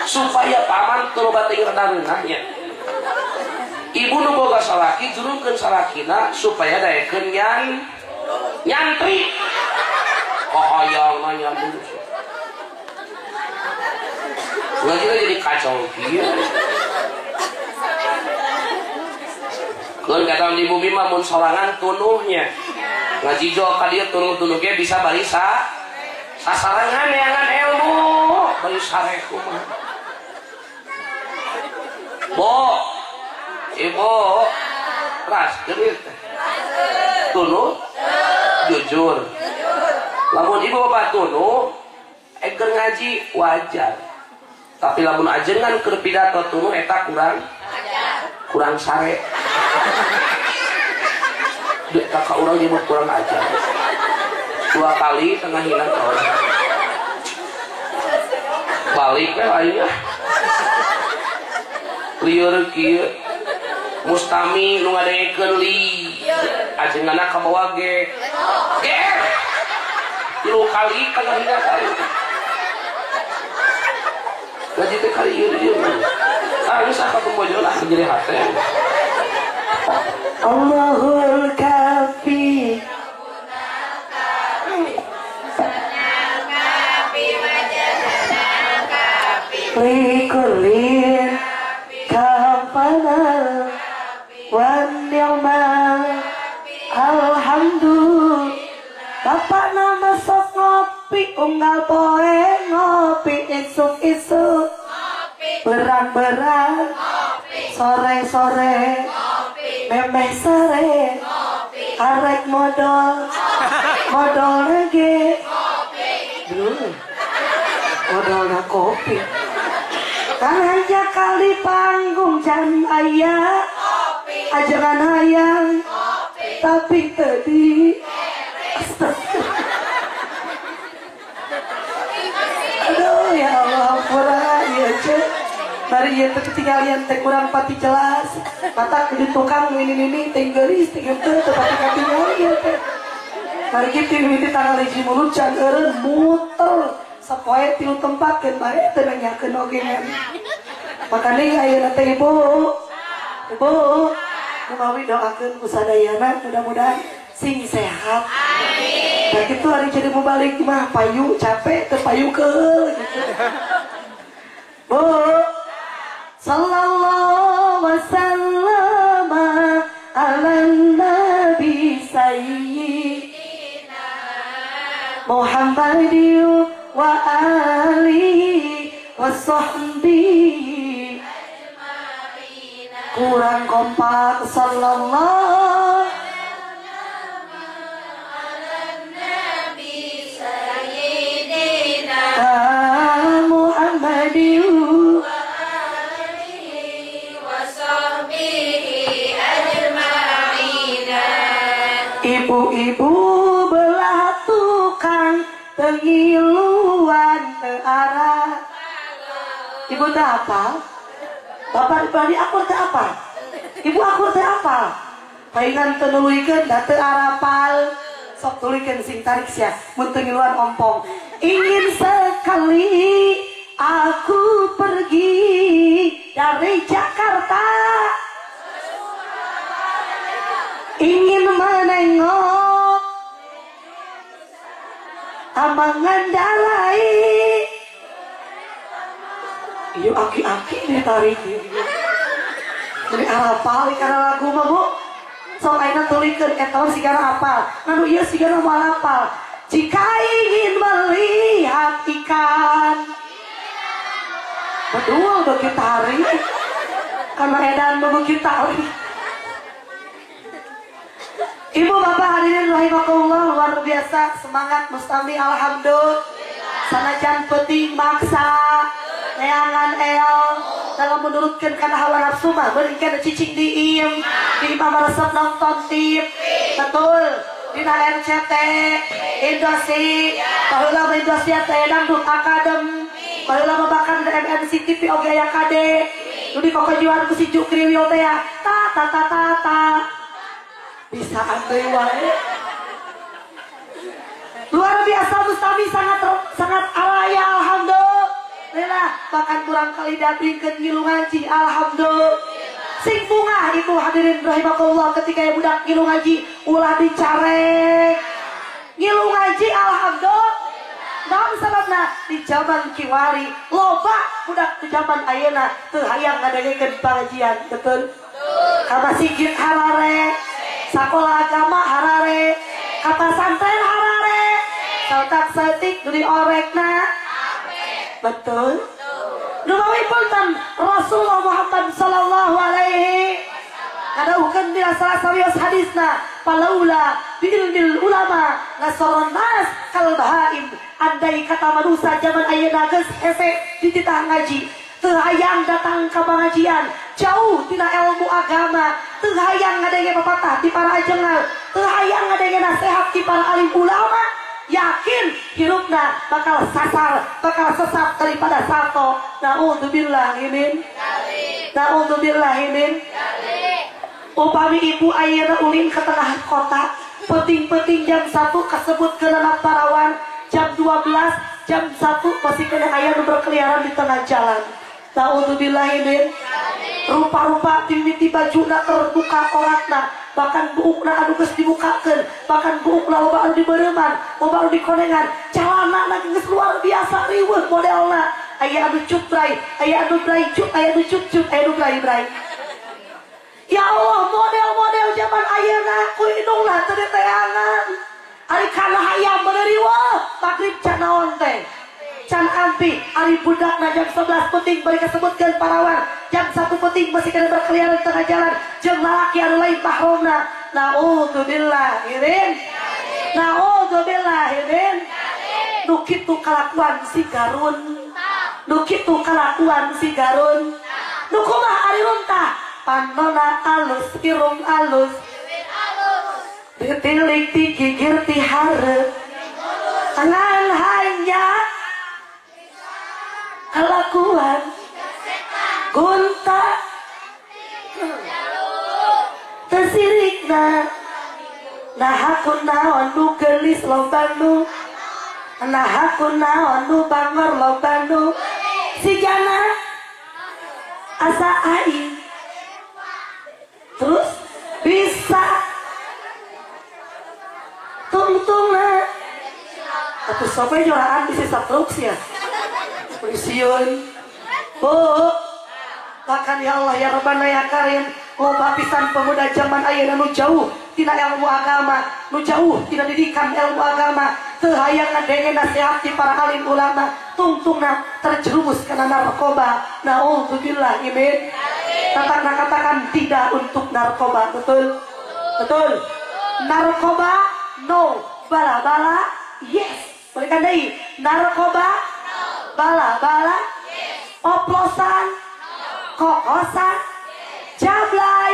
supaya paman teu loba teuing rendah-rendahnya ibu nu boga salaki jurungkeun salakina supaya daekeun nyantri kahayangna nyambung ngaji jadi kacau kieu keun kata di bumi mah mun sorangan tunuhnya ngaji jo ka dieu tunuh-tunuh ge bisa bari sasarangan neangan ilmu bari sare kumaha bo ibu ras geus tunuh jujur lamun ibu bapak tunuh keur ngaji wajar tapi lamun ajengan keur pidato tunuh eta kurang sare dek kakak urang nyebut kurang ajar 2 kali tengah hilang kawan balik we ayeuna lieur kieu mustami nu ngadengekeun li ajenganna ka bawah ge 3 kali tengah hilang kawan gaji teh kali ieu dieu geus aka pembojolan jadi hate
Allahul kafi likulin kafanal wan ni'mal alhamdulillah bapak nama sok ngopi unggal poe ngopi isuk-isuk berang-berang sore-sore memeh sore arek modal lagi modalna kopi. Kan hanya kali panggung can aya ajangan hayang tapi tadi aduh ya Allah pura ya cek bari ieu teh ketinggalan teh kurang pati jelas mata di tukang ini tenggelis teu pati katingal ieu teh bari kitu mimiti tanggal 1 mulut can eureun muter sapoe tilu tempat keun bari teu nanyakeun oge makanya ayeuna teh ibu kumawi doakeun ku sadayana mudah-mudahan sing sehat. Amin. Nah gitu hari jadi mau balik mah payu capek terpayu ke gitu. Bu sallallahu wasallam ala nabi sayyidina Muhammadin wa alihi wa sahbihi kurang kompak sallallahu nabi sayyidina Muhammadin wa alihi wa sahbihi ajma'in. Ibu-ibu belah tukang tengiluan tearah. Ibu teh apa? Bapak pribadi akur teh apa? Ibu akur teh apa? Paingan teu nuluykeun da teu arapal. Sok tuluykeun sing tarik sia mun teu ngiluan ompong. Ingin sekali aku pergi dari Jakarta. Ingin menengok Amangandalai. Iya aki-aki ditarik dari apal karena lagu mah bu so aina tulikeun eta sigana apal anu ieu sigana moal apal jika ingin melihat ikan betul beuki tarik karena edan beuki tarik. Ibu bapak hadirin rahimakumullah luar biasa semangat mustami alhamdulillah sanajan penting maksa neangan eol dalam menurutkan karena hawa nafsu mah berikan cicing diim di imam resep nonton tip betul dina RCT Indosiar baheula Indosiar teh dangdut akadem baheula babakan di MNC TV oge aya kade nu dikokojuan ku si Jukriwil teh ya ta bisa antri wae luar biasa mustami sangat alaya alhamdulillah. Lelah bahkan kurang kali dabringkeun ngilu ngaji alhamdulillah. Sing bunga itu hadirin rahimakumullah ketika ya budak ngilu ngaji ulah dicarek. Ngilu ngaji alhamdulillah. Naon sababna di zaman kiwari loba budak di zaman ayeuna teu hayang ngadengekeun pengajian betul. Ka masjid harare, sakola agama harare, ka pesantren harare. Sautak seutik nu diorekna betul. Numawi punten Rasulullah Muhammad sallallahu alaihi kadaukeun dina salah sawios hadisna palaula biilmil ulama nasaron nas kal bahaim andai kata manusia zaman ayeuna geus hese di titah ngaji teu hayang datang ka pengajian jauh tina ilmu agama teu hayang ngadenge pepatah ti para ajengal teu hayang ngadenge nasihat ti para alim ulama yakin hirupna bakal sasar, bakal sesat daripada salto. Na'udzubillahimin. Upami ibu ayeuna ulin ke tengah kota, peting-peting jam 1 kasebut ke anak parawan, jam 12, jam 1 masih kena aya nu berkeliaran di tengah jalan. Na'udzubillahimin. Rupa-rupa timiti bajuna terbuka korakna. Bahkan buukna anu geus dibukakeun, bahkan buukna loba anu dibeureman, loba anu dikonengan, calanana geus luar biasa riweuh modelna. Aya anu cuprai, aya anu braicut, aya anu cup-cup, aya anu brai-brai. Ya Allah, model-model zaman ayeuna ku indungna teu diteangan. Ari kana hayam beuneri wah, magrib can naon teh? Can ampi, ari budakna jam 11 penting bari kasebutkeun parawan. Jam 1 penting masih kena berkeliaran di tengah jalan jeung lalaki anu lain mahrumna. Na'udzubillahimin. nu kitu kalakuan si Garun, nu kitu kalakuan si Garun, nu kumaha ari runtah panona alus irung alus ditilik ti gigir ti hareup tangan hanya kalakuan gunta tesirikna nahakun naon nu gelis lobanu nahakun naon nu bangor lobanu si jana asa aing terus bisa tungtungna atau sampai jualan di sisa truk ya polisiun bahkan ya Allah ya Rabbana ya Karim loba pisan pemuda zaman ayeuna nu jauh tina ilmu agama nu jauh tina didikan ilmu agama teu hayang ngadenge nasihat ti para alim ulama tungtungna terjerumus kana narkoba naudzubillah imin katakan tidak untuk narkoba betul narkoba no bala-bala yes berikan deui narkoba bala-bala oplosan kokosan jablay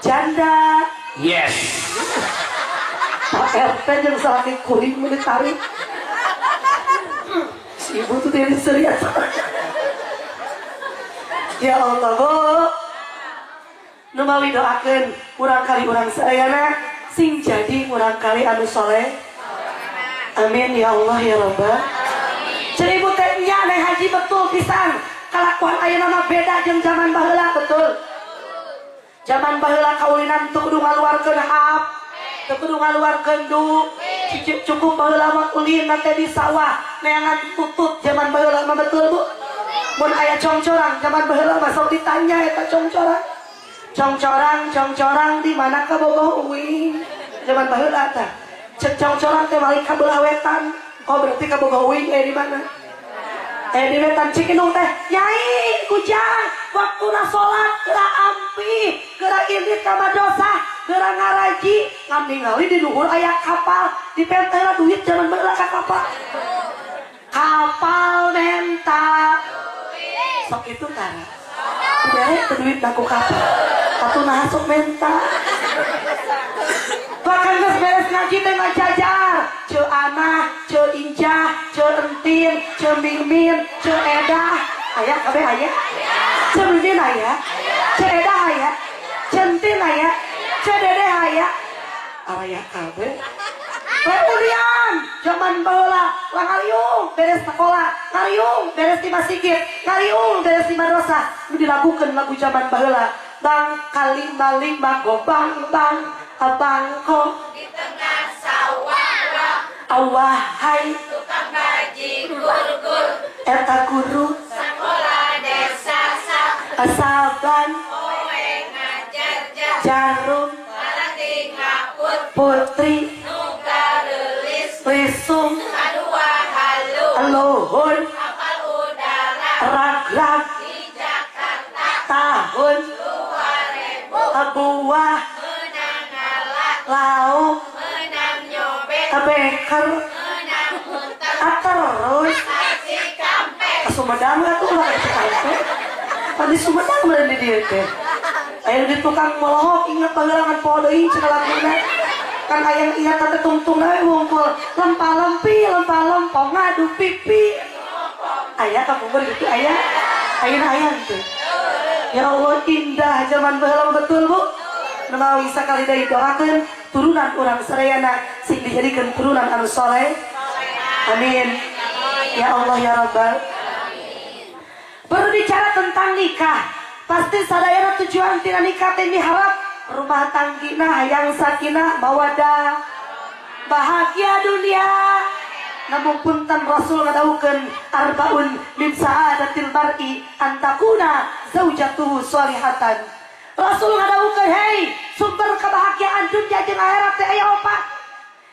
janda
yes
Pak RT yang salah kuring menitarik si ibu tuh dari serius ya Allah bu numawi doakan urang kali urang sayana sing jadi urang kali anu soleh amin ya Allah ya Rabbal jadi ibu tehnya neng haji betul pisan kalakuan ayeuna mah beda jeung zaman baheula betul zaman baheula kaulinan teu kudu ngaluarkeun hap teu kudu ngaluarkeun du cukup baheula mah ulin teh di sawah neangan tutut zaman baheula mah betul bu mun aya congcorang zaman baheula mah sok ditanya eta congcorang di mana ka bogoh uing zaman baheula teh cek congcorang teh balik ka belah wetan oh berarti ka bogoh uing di mana di wetan Cikinung teh nyai kujang waktuna sholat geura ampi geura indit ka madrasah geura ngaraji ngamningali di luhur aya kapal di pentela duit zaman baheula ka kapal menta sok itu tara udah duit aku kapal satu nasuk menta bahkan geus beres ngaji teh ngajajar ce anah ce injah ce entin ce mimin ce edah aya kabeh aya ce mimin aya ce edah aya ce entin aya ce dedeh aya aya kabeh kemudian zaman baheula lang ngaliung beres sekolah ngaliung beres di masjid ngaliung beres di madrasah nu dilagukeun lagu zaman baheula bang kaling baling bagobang bang abang ko
di tengah sawah
awah hai
tukang gaji gur-gur
eta guru
sekolah desa sak
asaban
kowe ngajar
jarum
malah tingaput
putri
nuga leulis
risung
kadua halu
luhur
kapal udara
ragrag
di Jakarta
tahun
2000
buah
menang galak
lauk
menang nyobek
beker
menang muntah
terus
kasih kampek
Sumedang aku lah itu tadi Sumedang mulai di dia teh ayo di tukang molohok ingat panggilan poho deui cenah laguna kan aya ingat teh tungtung we wungkul lempa-lempi lempa-lempong ngadu pipi aya ka bubur gitu aya teh ya Allah indah zaman baheula betul bu numawi sakali deui doakeun turunan urang sarayana sing dijadikeun turunan anu soleh amin ya Allah ya Rabbal berbicara tentang nikah pasti sadayana tujuan tina nikah teh miharap rumah tanggina hayang sakinah mawadah bahagia dunia namun punten Rasul ngadawukeun arbaun min saadatil mar'i antakuna zaujatuhu sholihatan Rasul ngadawukeun hei sumber kebahagiaan dunia jeung akhirat teh aya opat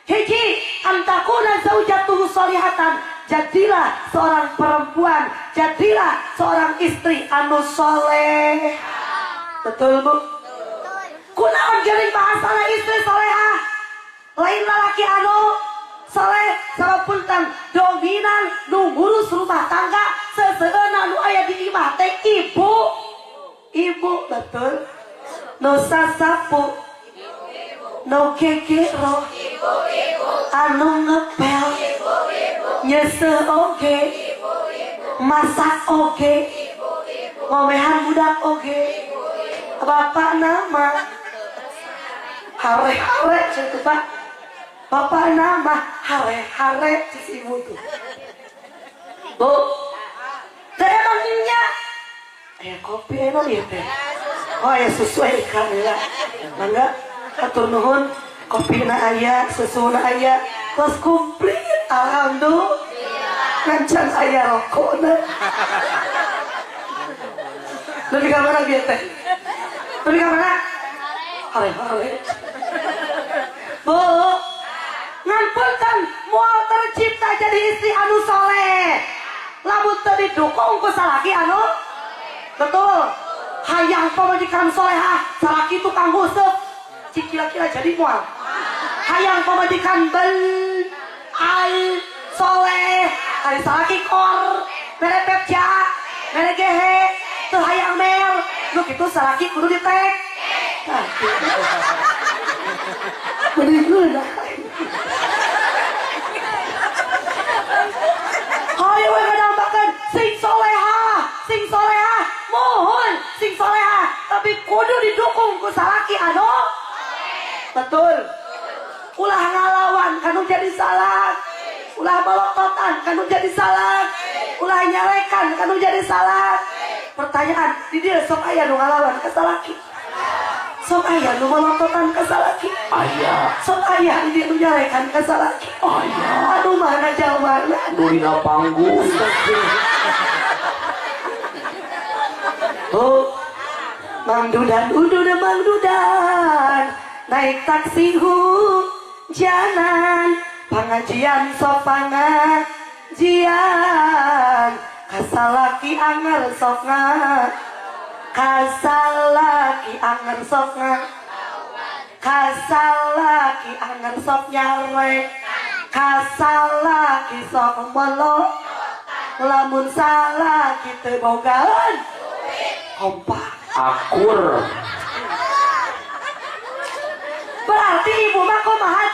hiji antakuna zaujatuhu sholihatan jadilah seorang perempuan jadilah seorang istri anu soleh betul bu kunaon geuning bahasana istri solehah lain lalaki anu soleh sapunten dominan nu ngurus rumah tangga seseuna nu aya di imah teh ibu betul nu sasapu nu kekero anu ngepel nyesel oge masak oge ngomehan budak oge bapak nama hare-hare gitu pak bapak nama hare-hare si ibu tuh bu saya manggilnya kopi enak ya teh oh ya sesuai ikan ya mangga atur nuhun kopi na aya susu na aya terus komplit alhamdulillah ngancan aya rokok na lebih ke mana dia teh lebih ke mana hare-hare bu ngampunkan moal tercipta jadi istri anu soleh lamun teu didukung ku salaki anu betul hayang pamajikan solehah salaki tukang huseup cik kira-kira jadi moal hayang pamajikan al soleh ari salaki kor mere pepja mere gehe teu hayang mel nu kitu salaki kudu ditek nah bener hayu we ngadambakeun sing soleha mohon sing soleha tapi kudu didukung ku salaki anu betul ulah ngalawan kanu jadi salah ulah balototan kanu jadi salah ulah nyalekan kanu jadi salah pertanyaan di dieu sok aya nu ngalawan ka salaki sok aya nu balototan ka salaki
aya
sok aya di dieu nyalekan ka salaki
aya
aduh mana jawabanna
nu dina panggung
oh mangdudan naik taksi hujanan pengajian sok pengajian kasalaki anger sok kasalaki anger sok kasalaki anger sok nyarek kasalaki sok melok lamun salah kita bogaan kompak
akur
berarti ibu mah kumaha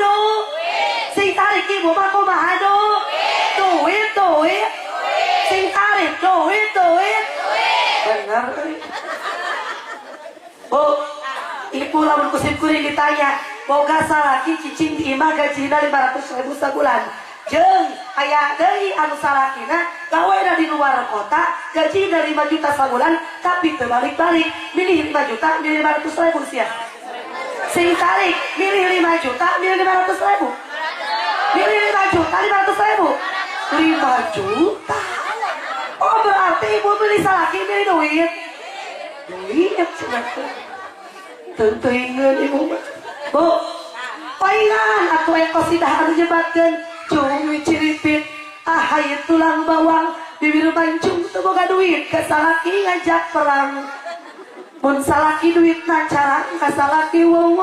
sing tarik ibu mah kumaha duit sing tarik duit bener bu ibu lamun kusip kuring ditanya boga salaki cicing di imah gajina 500.000 sebulan jeung aya deui anu salakina gawena di luar kota gaji dari 5 juta sebulan tapi teu balik-balik milih 5 juta milih 500.000 sia sing tarik milih 5 juta milih 500.000 milih 5 juta 500.000 5 juta oh berarti ibu milih salaki milih duit cenah tentu inget ibu bu paingan atuh ekosidah anu jebatkeun cumi ciripit ahai tulang bawang bibir mancung teu boga duit ka salaki ngajak perang mun salaki duit nacaran ka salaki wong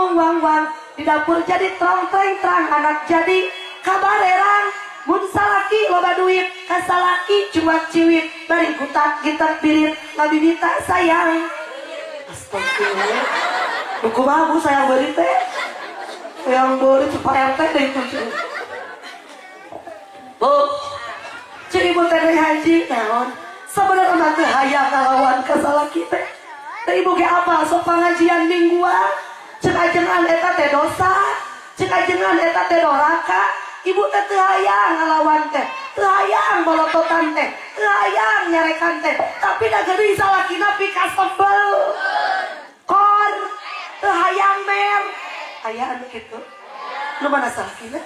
di dapur jadi terang anak jadi kabarerang mun salaki loba duit ka salaki cuak ciwit bari kutak gitak birit ngabibita sayang astagfirullah buku babu sayang beri teh yang beri supaya RT deh itu bu ciri ibu teh haji naon sebenarnya nanti hayang ngalawan ke salaki teh teh ibu ke apa sok pengajian mingguan cek ajengan eta teh dosa cek ajengan eta teh doraka ibu teh teu hayang ngalawan teh teu hayang bolototan teh teu hayang nyarekan teh tapi da geuning salakina pika sebel kon teu hayang mer aya anu kitu nu mana salakina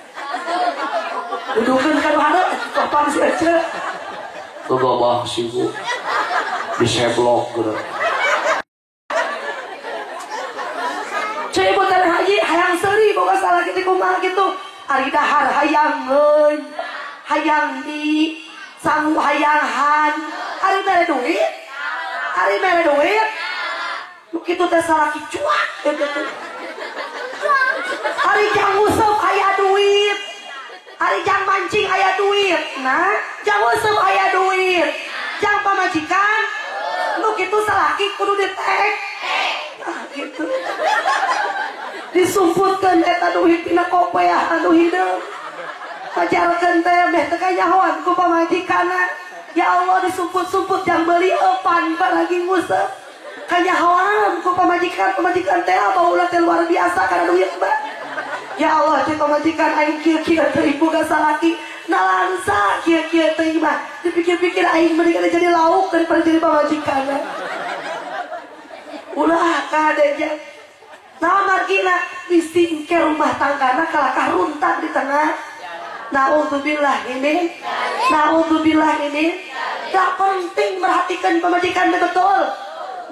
dudukeun ka hadap topan si ece
gagabah si ibu diseblok gitu
cek ibu teh haji hayang seuri boga salaki teh kumaha kitu ari dahar hayang ngeun hayang di sangu hayang han ari mere duit nu kitu teh salaki cuak gitu hari jang usap aya duit Ari jang mancing aya duit. Nah, jang usum aya duit. Jang pamajikan. Nu kitu salaki kudu ditek. Nah, gitu. Disumputkeun eta duit tina kopea anu hideung. Pajarkeun teh beh teu kanyahoan ku pamajikanna. Ya Allah disumput-sumput jang beuli eupan baragi nguseup. Kanyahoan ku pamajikan teh baula teh luar biasa kana duit mah. Ya Allah teh pamajikan aing kieu-kieu teu ibu ka salaki nalansa kieu-kieu teh mah. Dipikir-pikir aing mending jadi lauk daripada jadi pamajikanna. Ulah kadeja. Nah margina disingke rumah tanggana kalakah runtak di tengah. Naudzubillah ini. Gak penting merhatikan pemajikan betul.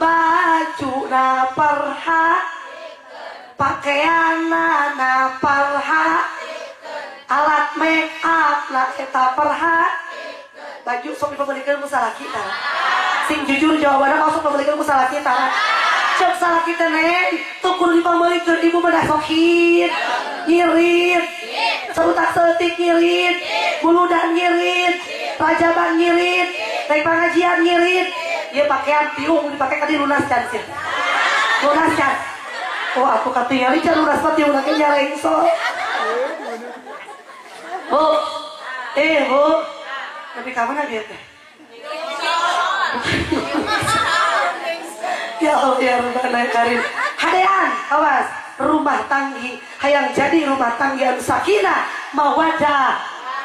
Baju na parha, pakaian na parha, alat make up na eta parha. Baju sok dipabelikeun ku salaki tah. Sing jujur jawabanna sok dipabelikeun ku salaki tah. Cek salaki teh neng, tuh kudu dipabelikeun ibu mah sokin. Ngirit. Serutak setik ngirit, buludan ngirit, rajaban ngirit, naik pengajian ngirit. Dia pakaian piung dipakai kadi lunas can sih. Lunas can. Oh aku katingali can lunas mah tiung nake nyareng so. Bu. Bu. Tapi kamana dia teh? Ya Allah ya Rabbana karim. Hadean, awas. Rumah tanggi hayang jadi rumah tanggi anu sakinah mawadah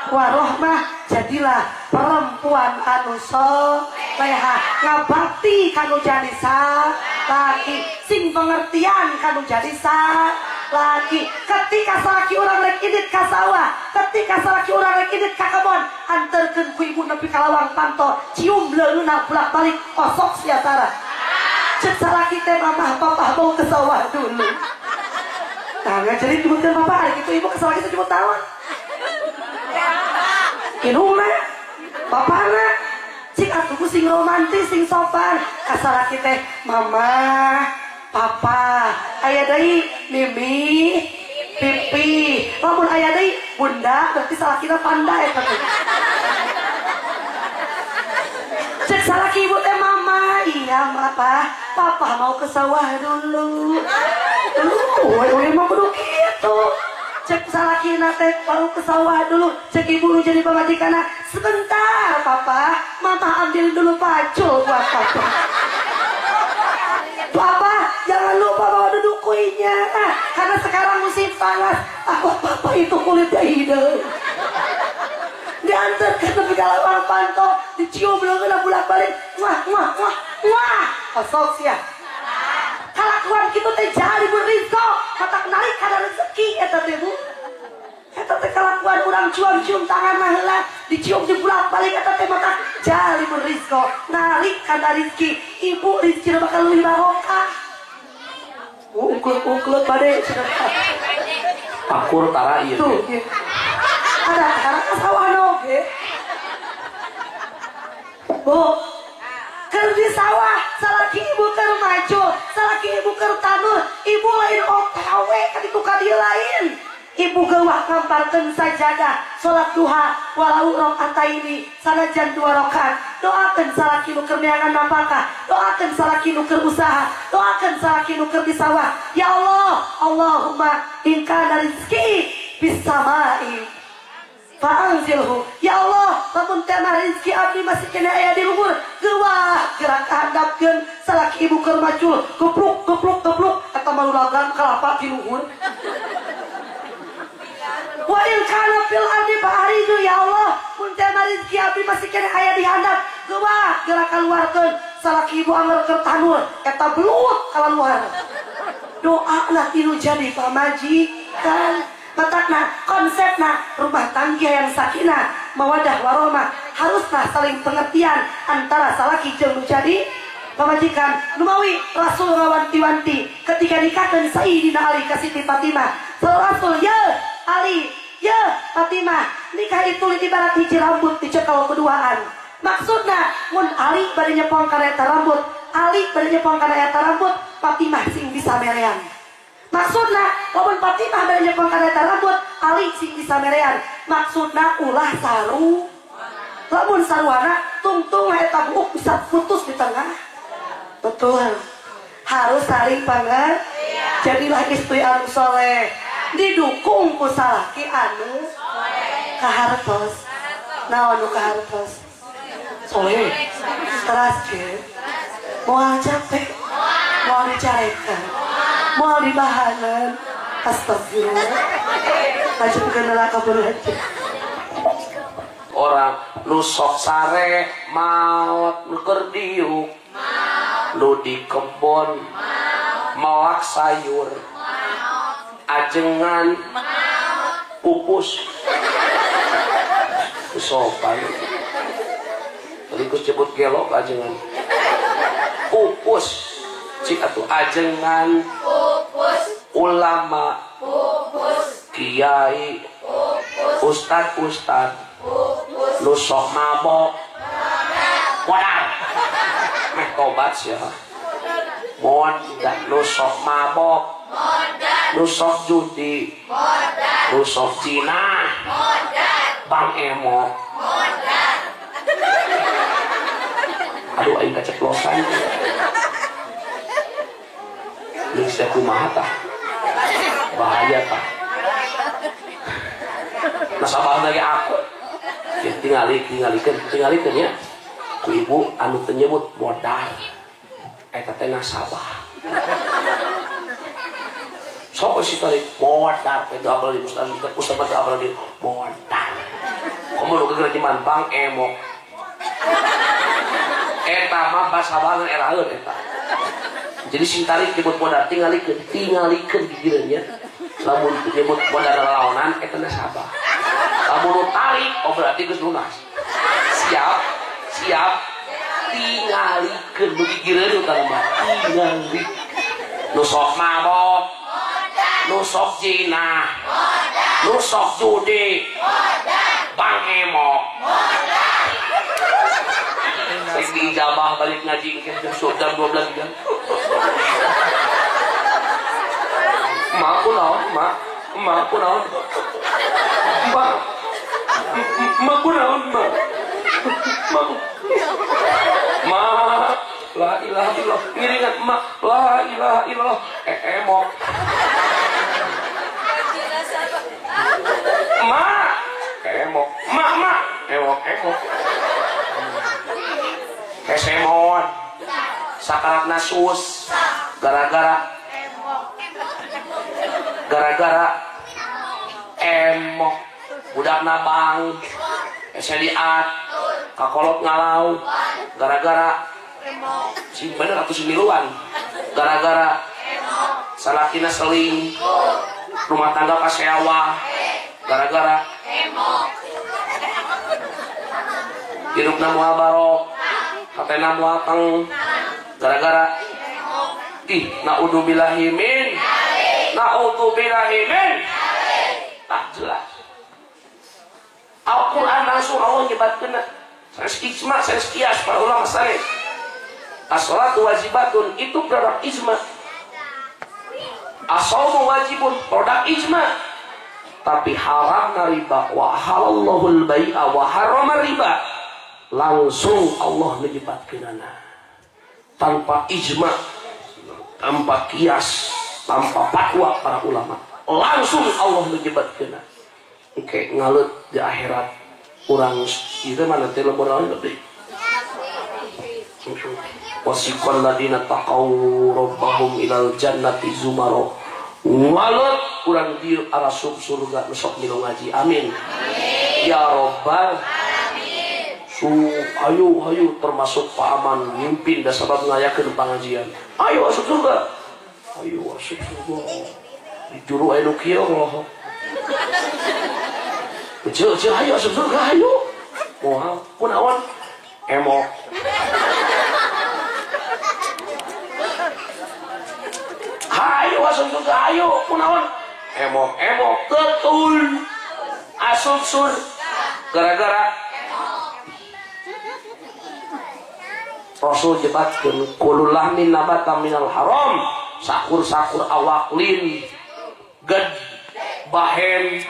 warohmah. Jadilah perempuan anu soleha ngabakti kanu jadi laki sing pengertian kanu jadi laki. Ketika salaki urang rek idit ka sawah, ketika salaki urang rek idit ka kebon, anterkeun ku ibu nepi ka lawang panto, cium leungeunna bolak-balik osok siatara. Cek salaki teh mamah papa mau ke sawah dulu. Nah, ngajarin dibuktikan bapak hari itu ibu kesal kita cuma tahu. Inungna, bapakna, cik atuku sing romantis, sing sopan. Kasar kita mama, papa, ayah deui mimi, pipi. Lamun ayah deui bunda, berarti salah kita panda eta teh. Cek salah ibu teh mama, iya papa mau ke sawah dulu. Woy mau kudu gitu. Cek salakina teh baru ke sawah dulu. Cek ibu jadi pamajikanna. Sebentar papa, mama ambil dulu pacul buat papa. Papa jangan lupa bawa duduk kuenya. Karena sekarang musim panas. Papa itu kulitnya hidung. Diantar ke tepi kalawang panto, dicium leungeunna bolak-balik. Wah. Osok sia. Kalakuan kitu teh jali berizko, matak narik kana rezeki eta teh Bu. Eta teh kalakuan urang cium-cium tangan heula, dicium jeung bolak-balik eta teh matak jali berizko, narik kana rezeki. Ibu rezeki bakal leuwih barokah. Ungkul-ungkul bade cenah.
Akur tara ieu.
Tuh. Ada karang sawah oge. Bu, keur di sawah, salaki ibu keur maju, salaki ibu keur tanur, ibu lain OTW kan itu ka dieu lain. Ibu geuwah ngamparkeun sajadah, salat duha walau rakaataini, sanajan 2 rakaat. Doakeun salaki nu keur neangan nafkah, doakeun salaki nu keur usaha, doakeun salaki nu keur di sawah. Ya Allah, Allahumma in kana rizqi bis samai fa'anzilhu. Ya Allah, lamun teh rezeki abdi masih kena aya di luhur, geuwah gerak handapkeun salaki ibu keur macul, gepluk eta malulagan kalapa di luhur. Wa in kana fil ardi fa'aridu. Ya Allah, mun teh rezeki abdi masih kena aya di handap, geuwah gerak kaluarkeun salaki ibu anger keur tanur, eta belut kaluar. Doana tilu jadi pamajikan. Matakna, konsepna rumah tangga yang sakinah, mawadah warahmah, haruslah saling pengertian antara salaki jeung nu jadi pamajikan. Numawi Rasul ngawanti-wanti ketika nikahkeun Sayyidina Ali ka Siti Fatimah. Rasul, ya Ali, ya Fatimah, nikah itu ibarat hiji rambut dicekel keduaan. Maksudna mun Ali bade nyepong kana eta rambut, Ali bade nyepong kana eta rambut, Fatimah sing bisa merean. Maksudna lamun Fatimah bere nyepeng kana rambut Ali sing bisa merean. Maksudna ulah saru. Lamun saruana tungtung eta buuk bisa putus di tengah. Betul. Harus saling pangan. Jadilah istri anu soleh. Didukung ku salaki anu kahartos. Naon nu kahartos? Soleh. Teraskeun. Moal capek. Moal dicarekan. Moal dibahanan. Astagfirullah. Lanjutkeun neraka beureuh.
Orang nu sok sare maot nu keur diuk nu di kebon maok sayur ajengan pupus sopan tadi ku sebut gelok ajengan pupus cik atuh ajengan pupus ulama pupus kiai pupus ustad lu sok mabok modal meh tobat sih ya modal lu sok mabok lu sok judi lu sok Cina bang emok aduh aing keceplosan ini saya kumaha tah bahaya tah nasabah lagi aku ya tingalikeun ya ku ibu anu teu nyebut modal eta teh nasabah sok si tarik modal itu apa di ustaz apa di modal kamu lu keur Mampang emok eta mah basa banget eraeun eta jadi sing tarik nyebut modal tingalikeun pikirannya lamun nyebut modal laonan eta nasabah lamun tarik oh berarti geus lunas siap tingalikeun nu pikireun utang mah tingali nu sok mabok nu sok zina nu sok judi bang emok saya diijabah balik ngaji jam 12 jam mak ku naon mak la ilaha illallah ngiringan mak la ilaha illallah emok emok kesemon sakarat nasus gara-gara emok budak nabang eseliat kakolot ngalau gara-gara si bener atau semiluan gara-gara salakina seling rumah tangga pasewa gara-gara hidupna moal barok hatena moal teng gara-gara naudzubillahi min tak jelas Al-Quran langsung Allah nyebatkeun sanes ijma sanes qiyas para ulama saleh as-shalatu wajibatun itu produk ijma as-shaumu wajibun produk ijma tapi haramna riba wa halallahul bai'a wa harrama riba langsung Allah nyebatkeunana tanpa ijma tanpa qiyas tanpa fatwa para ulama langsung Allah nyebatkeunana oke ngalut di akhirat urang itu mana telepon lebih wasiqal ladina taqaw rabbahum ilal jannati zumaro ngalut urang di arasub surga sok milu ngaji amin ya rabbal ayo termasuk Pak Aman mimpin dan sabab ngayakeun pengajian ayo asup surga juru anu kieu loh Cil ayo asup surga ayo moal kunaon emok ayo asup surga ayo kunaon emok betul asup surga gara-gara Rasul jebatkeun kulul lahmin nabata minal haram sakur-sakur awak lin ged bahen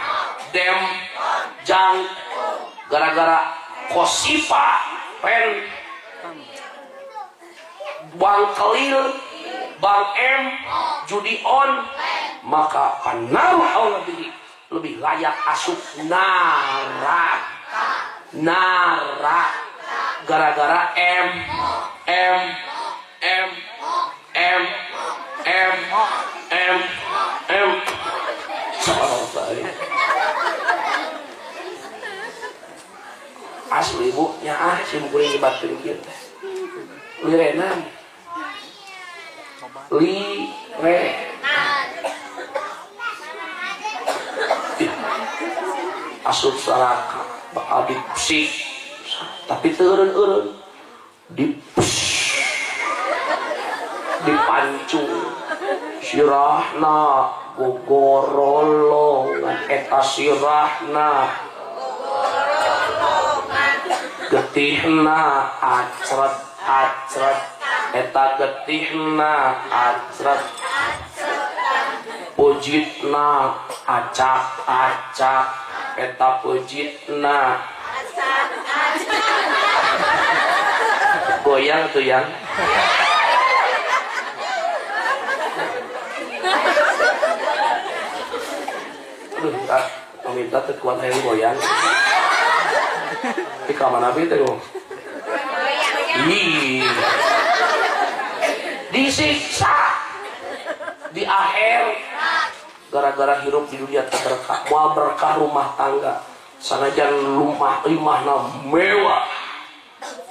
dem jang gara-gara kosipa pen bang kelil bang M judi on maka panaruh Allah lebih layak asup neraka gara-gara M asli bu nya simkuring batin kita lirenan asup saraka bakal dipsik tapi teureun dipancung sirahna gogorolongan eta sirahna getihna acret eta getihna acret pujitna acak eta pujitna goyang tuh yang aduh tak meminta tekuat yang goyang di kamar nabi itu disiksa di akhir gara-gara hirup di dunia terberkah mau berkah rumah tangga sanajan imahna mewah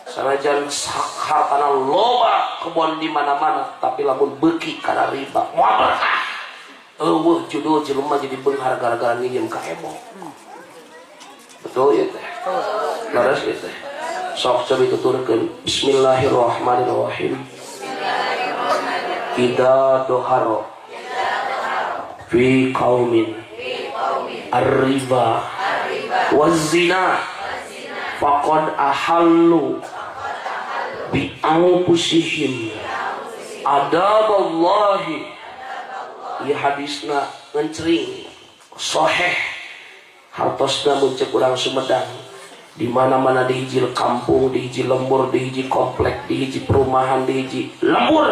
sanajan hartana loba kebon di mana-mana tapi lamun beki karena riba mau berkah judul jelema jadi beunghar gara-gara nginjem ka emo betul ya teh laras ya teh sok coba tuturkeun bismillahirrahmanirrahim ida doharo fi qaumin ar-riba waz-zina faqad ahallu bi anfusihim adaballahi ieu hadisna ngeuncering sahih hartosna muncul urang Sumedang di mana-mana di hiji kampung, di hiji lembur, di hiji komplek, di hiji perumahan, di hiji lembur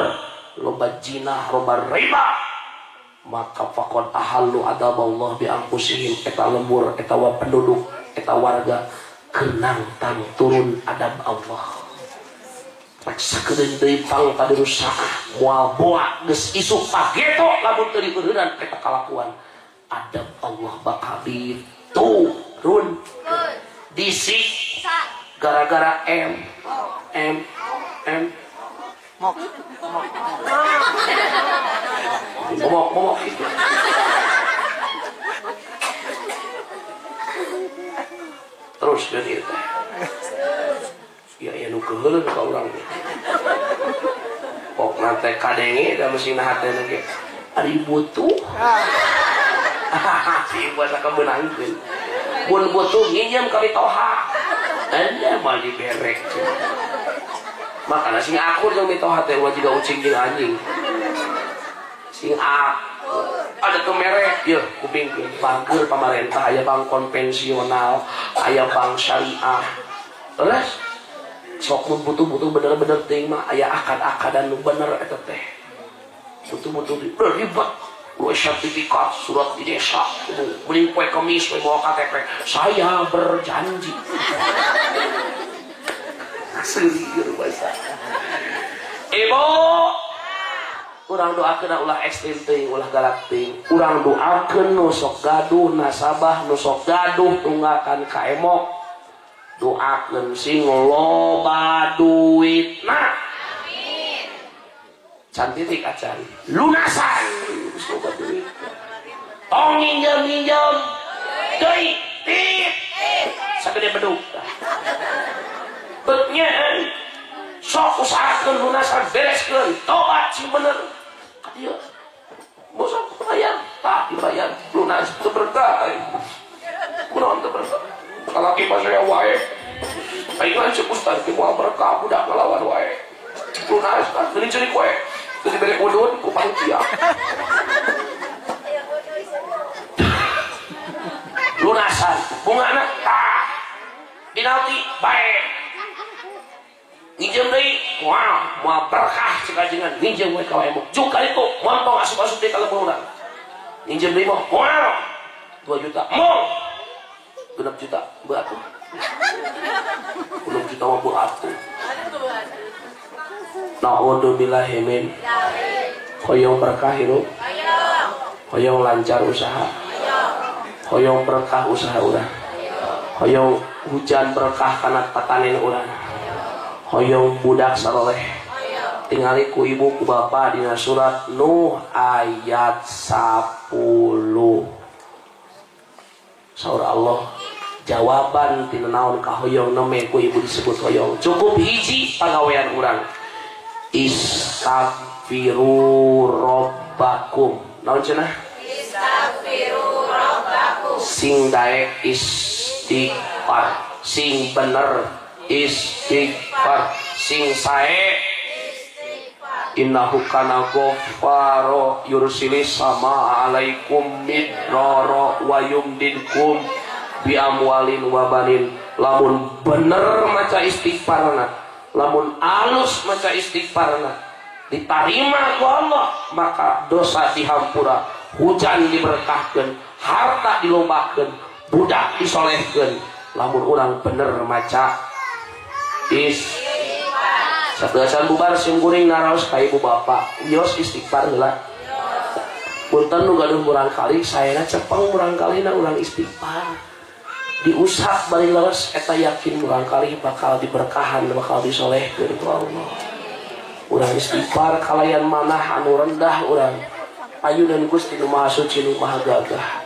loba jinah, loba riba maka faqad ahallu adaballah bi anfusihim eta lembur, eta penduduk, eta warga keunang tang turun adab Allah rek sakedeung deui pang padirusaha moal boa geus isuk pageto lamun teu dieureunan eta kalakuan adab Allah bakal diturun disiksa gara-gara momok gitu terus dari itu ya nu keuleuh ka urang pok nate kadenge da mesin hate ge ari butuh si puasa kebenangkeun mun butuh nginjem ka mitoha anda mah diberek makana sing akur jeung mitoha teh wajib ucing jeung anjing sing ada tuh merek ya kuping bangker pemerintah aya bank konvensional aya bank syariah terus sok butuh bener-bener ting mah aya akad-akadan nu bener eta teh butuh ribet dua sertifikat surat di desa beli kue kemis bawa KTP saya berjanji serius bahasa ibu urang doakeun ulah ekstrim teuing ulah galak teuing urang doakeun nu sok gaduh nasabah nu sok gaduh tunggakan ka emok doakeun sing loba duitna amin can titik acan lunasan loba duit tong nginjem deui tit sagede bedug betnya sok usahakeun lunasan bereskeun tobat sing bener ieu bosan bayar tak dibayar lunas teu berkah kunaon teu berkah kalaki mah saya wae ayeuna cek ustaz teh moal berkah budak ngalawan wae lunas kan beli cerik wae Terus diberi udun ku panitia. Lunasan bungana penalti baik. Nginjem deui, wow, moal berkah cek ajengan nginjem we ka emo. Juk kali itu montong asup-asup deui ka lembur urang. Nginjem deui mah, wow, 2 juta. Mong 6 juta beatu. 6 juta mah beatu. Na'udzubillahi min. Hoyong berkah hirup. Hoyong lancar usaha. Hoyong berkah usaha urang. Hoyong hujan berkah kana patanen urang. Hoyong budak saroleh tingali ku ibu ku bapa dina surat Nuh ayat 10. Saur Allah jawaban tina naon ka hoyong neme ku ibu disebut hoyong cukup hiji pagawean urang istaghfiru rabbakum. Naon cenah?
Istaghfiru rabbakum.
Sing daek istighfar, sing bener istighfar, sing sae innahu kana ghaffaro yursilis sama alaikum midrara wa yumdidkum bi amwalin wa banin. Lamun bener maca istighfarna, lamun alus maca istighfarna diterima ku Allah, maka dosa dihampura, hujan diberkahkeun, harta dilombakeun, budak disolehkeun. Lamun urang bener maca sateasan bubar sim kuring naraos ka ibu bapak wios istighfar heula. Punten nu gaduh murang kali saena cepeng murang kalina urang istighfar. Diusap bari leres eta yakin murang kali bakal diberkahan, bakal disolehkeun ku Allah. Urang istighfar kalayan manah anu rendah urang ayunan Gusti Nu Maha Suci Nu Maha Gagah.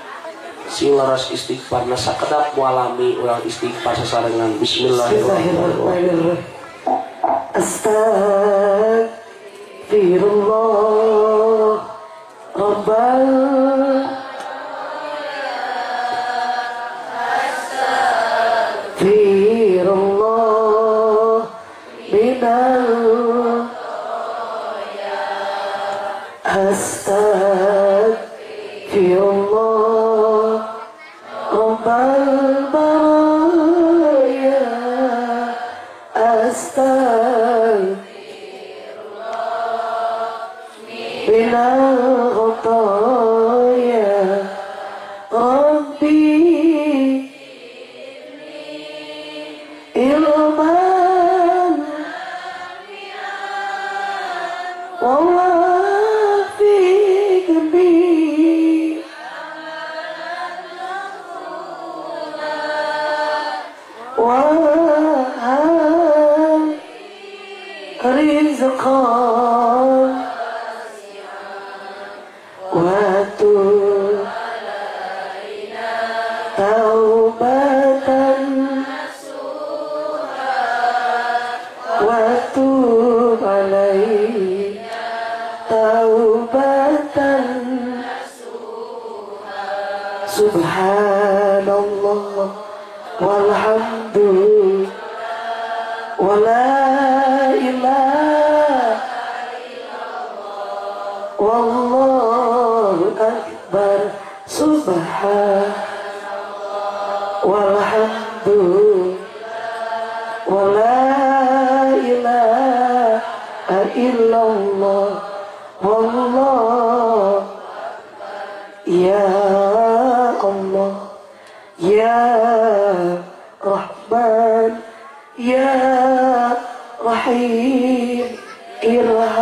Sing laras istighfar na sakedap mualami urang istighfar sasarengan. Bismillahirrahmanirrahim. Astaghfirullah Rabbal Astaghfirullah minal Astaghfirullah Rabbal baraya Astaghfirullah minal khotoya Rabbi ilman wawafiqni rizqan watu taubatan watu alai taubatan subhanallah walhamdulillah wala ilaha illallah wallahu akbar subhanallah walhamdulillah wala ilaha illallah wallahu ya Allah ya Rahman ya Rahim irham